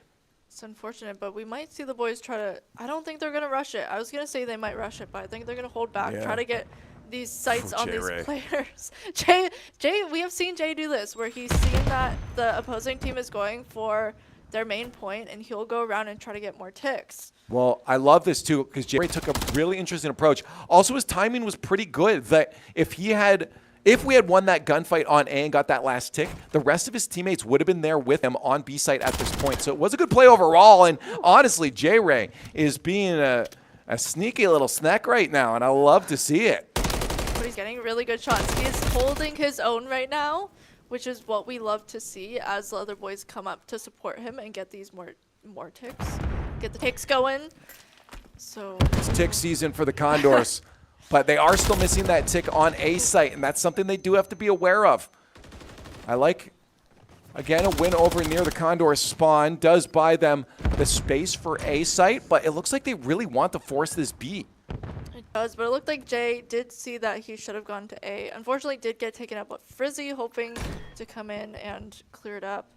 It's unfortunate, but we might see the boys try to... I don't think they're going to rush it. I was going to say they might rush it, but I think they're going to hold back, try to get these sights on these players. Jay, we have seen Jay do this, where he's seen that the opposing team is going for their main point, and he'll go around and try to get more ticks. Well, I love this too, because J-Ray took a really interesting approach. Also, his timing was pretty good. That if we had won that gunfight on A and got that last tick, the rest of his teammates would have been there with him on B site at this point. So it was a good play overall. And honestly, J-Ray is being a sneaky little snack right now, and I love to see it. But he's getting really good shots. He is holding his own right now, which is what we love to see as the other boys come up to support him and get these more ticks. Get the ticks going. So it's tick season for the Condors, but they are still missing that tick on A site, and that's something they do have to be aware of. I like Again, a win over near the Condors spawn does buy them the space for A site, but it looks like they really want to force this B. It does, but it looked like Jay did see that he should have gone to A. Unfortunately, did get taken up, but Frizzy hoping to come in and clear it up.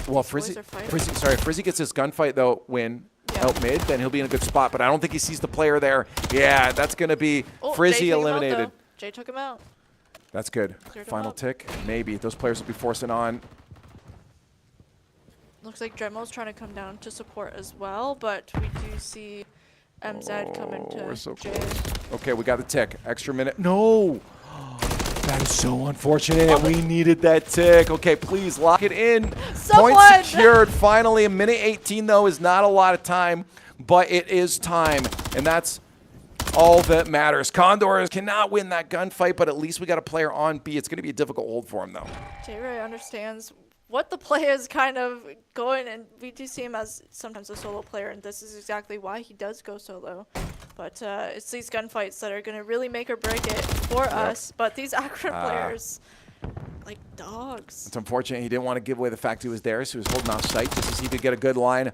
Well, Frizzy gets his gunfight though win out mid, then he'll be in a good spot. But I don't think he sees the player there. Yeah, that's going to be Frizzy eliminated. Jay took him out. That's good. Final tick, maybe. Those players will be forcing on. Looks like Dremo's trying to come down to support as well, but we do see MZ come into we're so Jay. close. Okay, we got the tick. Extra minute. No! That is so unfortunate. We needed that tick. Okay, please lock it in. Point secured. Finally, a minute 18, though, is not a lot of time, but it is time, and that's all that matters. Condors cannot win that gunfight, but at least we got a player on B. It's going to be a difficult hold for him, though. J-Ray understands what the play is kind of going, and we do see him as sometimes a solo player, and this is exactly why he does go solo. But it's these gunfights that are going to really make or break it for us. But these Akron players, like dogs. It's unfortunate he didn't want to give away the fact he was there, so he was holding off site just to see if he could get a good line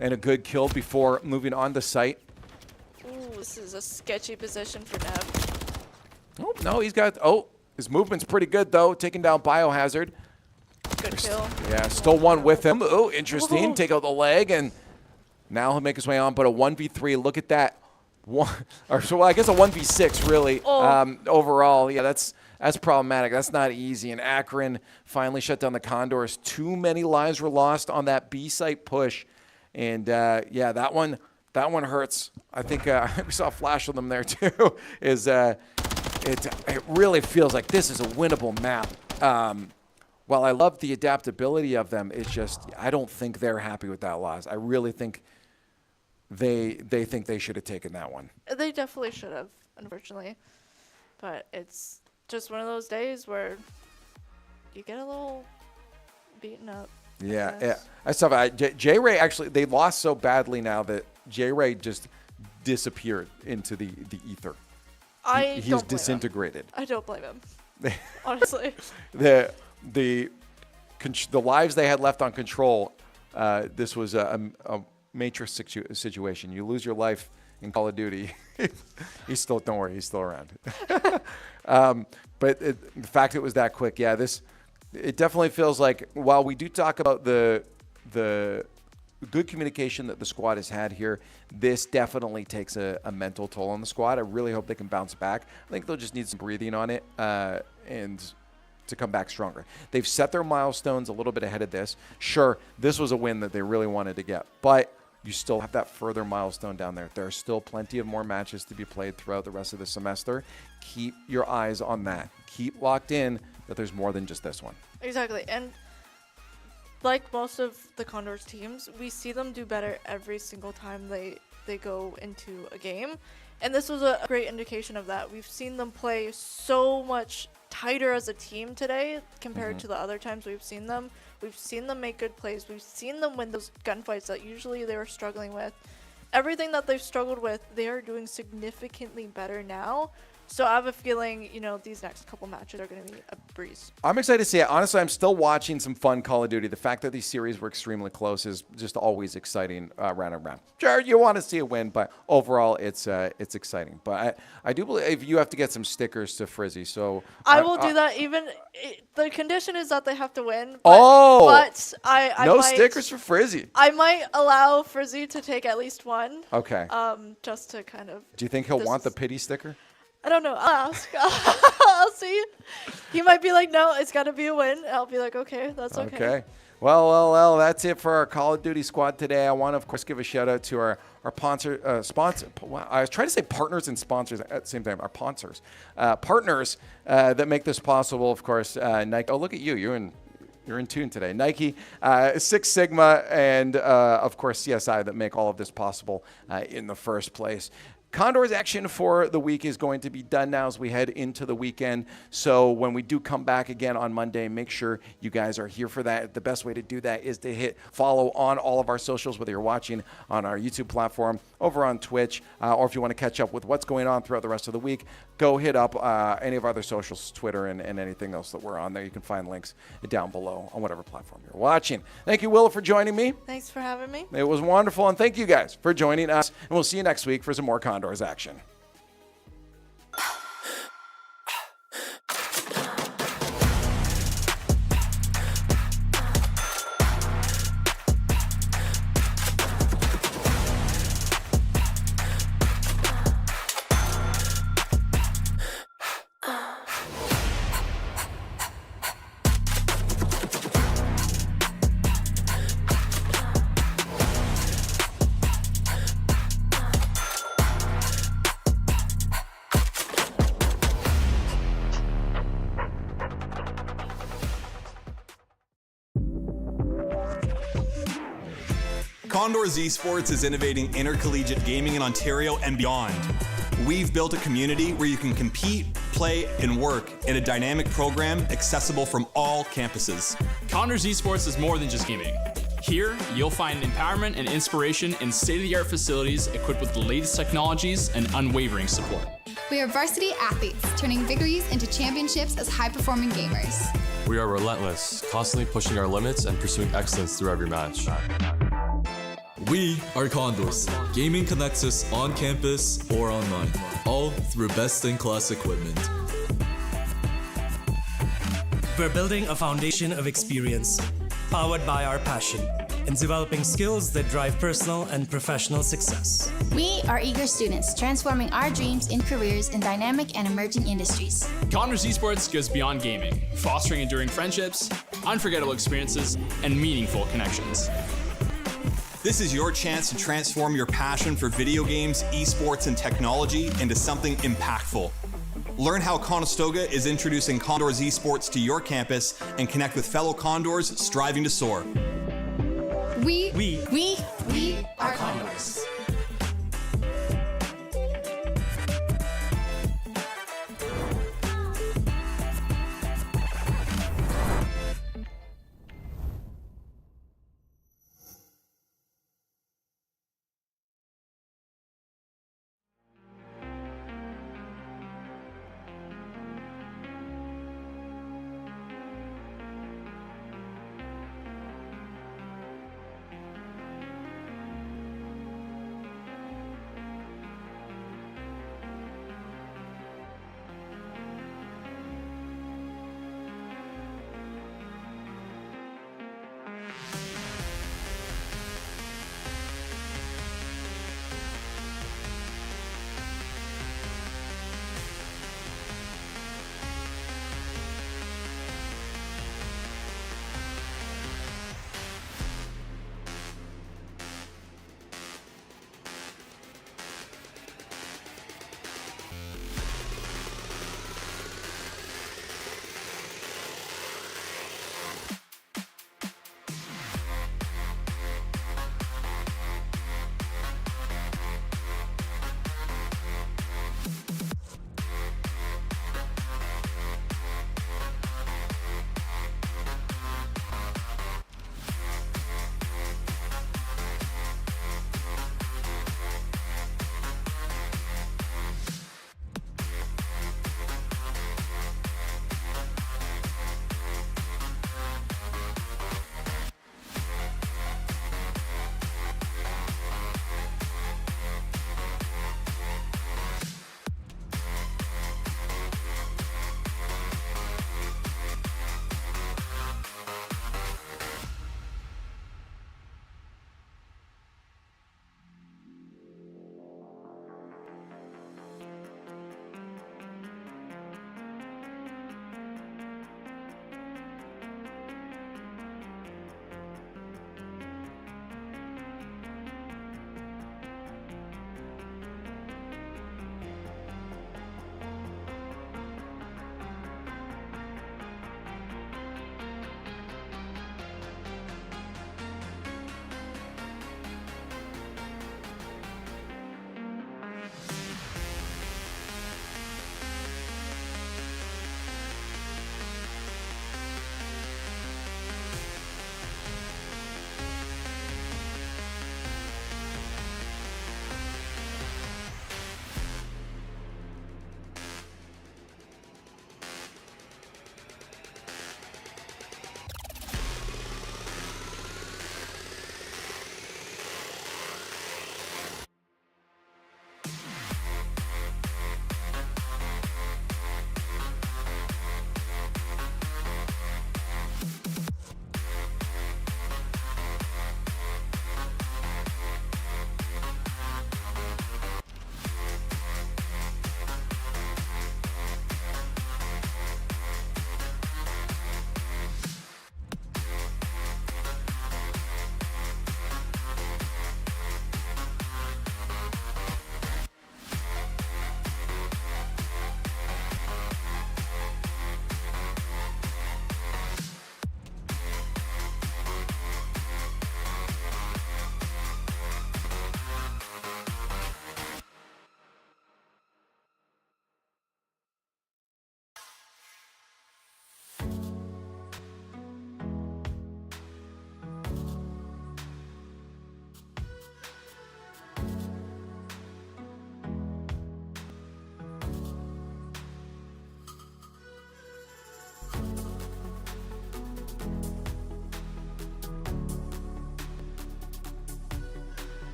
and a good kill before moving on to site. Ooh, this is a sketchy position for Nev. Oh, no, he's got... Oh, his movement's pretty good, though, taking down Biohazard. Good kill. Yeah, still one with him. Oh, interesting. Take out the leg, and now he'll make his way on. But a 1v3, look at that. So I guess a 1v6, really, overall. Yeah, that's problematic. That's not easy. And Akron finally shut down the Condors. Too many lives were lost on that B site push. And, yeah, that one hurts. I think we saw a flash of them there, too. It really feels like this is a winnable map. While I love the adaptability of them, it's just I don't think they're happy with that loss. I really think they think they should have taken that one. They definitely should have, unfortunately. But it's just one of those days where you get a little beaten up. Yeah. That's tough. J-Ray actually, they lost so badly now that J-Ray just disappeared into the ether. He's disintegrated. I don't blame him. Honestly. The lives they had left on Control, this was a matrix situation. You lose your life in Call of Duty. Don't worry, he's still around. But the fact it was that quick, yeah, it definitely feels like while we do talk about the good communication that the squad has had here, this definitely takes a mental toll on the squad. I really hope they can bounce back. I think they'll just need some breathing on it and to come back stronger. They've set their milestones a little bit ahead of this. Sure, this was a win that they really wanted to get, but you still have that further milestone down there. There are still plenty of more matches to be played throughout the rest of the semester. Keep your eyes on that. Keep locked in that there's more than just this one. Exactly. And like most of the Condors teams, we see them do better every single time they go into a game. And this was a great indication of that. We've seen them play so much tighter as a team today compared to the other times we've seen them. We've seen them make good plays. We've seen them win those gunfights that usually they were struggling with. Everything that they've struggled with, they are doing significantly better now. So I have a feeling, these next couple matches are going to be a breeze. I'm excited to see it. Honestly, I'm still watching some fun Call of Duty. The fact that these series were extremely close is just always exciting round and round. Sure, you want to see a win, but overall, it's exciting. But I do believe you have to get some stickers to Frizzy. So I will do that. The condition is that they have to win. But I no might, stickers for Frizzy. I might allow Frizzy to take at least one. Okay. Just to kind of. Do you think he'll want the pity sticker? I don't know. I'll ask. I'll see. He might be like, no, it's got to be a win. I'll be like, okay, that's okay. Okay. Well, that's it for our Call of Duty squad today. I want to, of course, give a shout out to our sponsor. Wow, I was trying to say partners and sponsors at the same time. Our sponsors. Partners that make this possible, of course, Nike. Oh, look at you. You're in tune today. Nike, Six Sigma, and, of course, CSI that make all of this possible in the first place. Condors action for the week is going to be done now as we head into the weekend. So when we do come back again on Monday, make sure you guys are here for that. The best way to do that is to hit follow on all of our socials, whether you're watching on our YouTube platform, over on Twitch, or if you want to catch up with what's going on throughout the rest of the week, go hit up any of our other socials, Twitter and anything else that we're on there. You can find links down below on whatever platform you're watching. Thank you, Willa, for joining me. Thanks for having me. It was wonderful, and thank you guys for joining us, and we'll see you next week for some more Condors action. Condors Esports is innovating intercollegiate gaming in Ontario and beyond. We've built a community where you can compete, play, and work in a dynamic program accessible from all campuses. Condors Esports is more than just gaming. Here, you'll find empowerment and inspiration in state-of-the-art facilities equipped with the latest technologies and unwavering support. We are varsity athletes, turning victories into championships as high-performing gamers. We are relentless, constantly pushing our limits and pursuing excellence through every match. We are Condors. Gaming connects us on campus or online, all through best-in-class equipment. We're building a foundation of experience, powered by our passion, in developing skills that drive personal and professional success. We are eager students transforming our dreams into careers in dynamic and emerging industries. Condors Esports goes beyond gaming, fostering enduring friendships, unforgettable experiences, and meaningful connections. This is your chance to transform your passion for video games, esports, and technology into something impactful. Learn how Conestoga is introducing Condors Esports to your campus and connect with fellow Condors striving to soar. We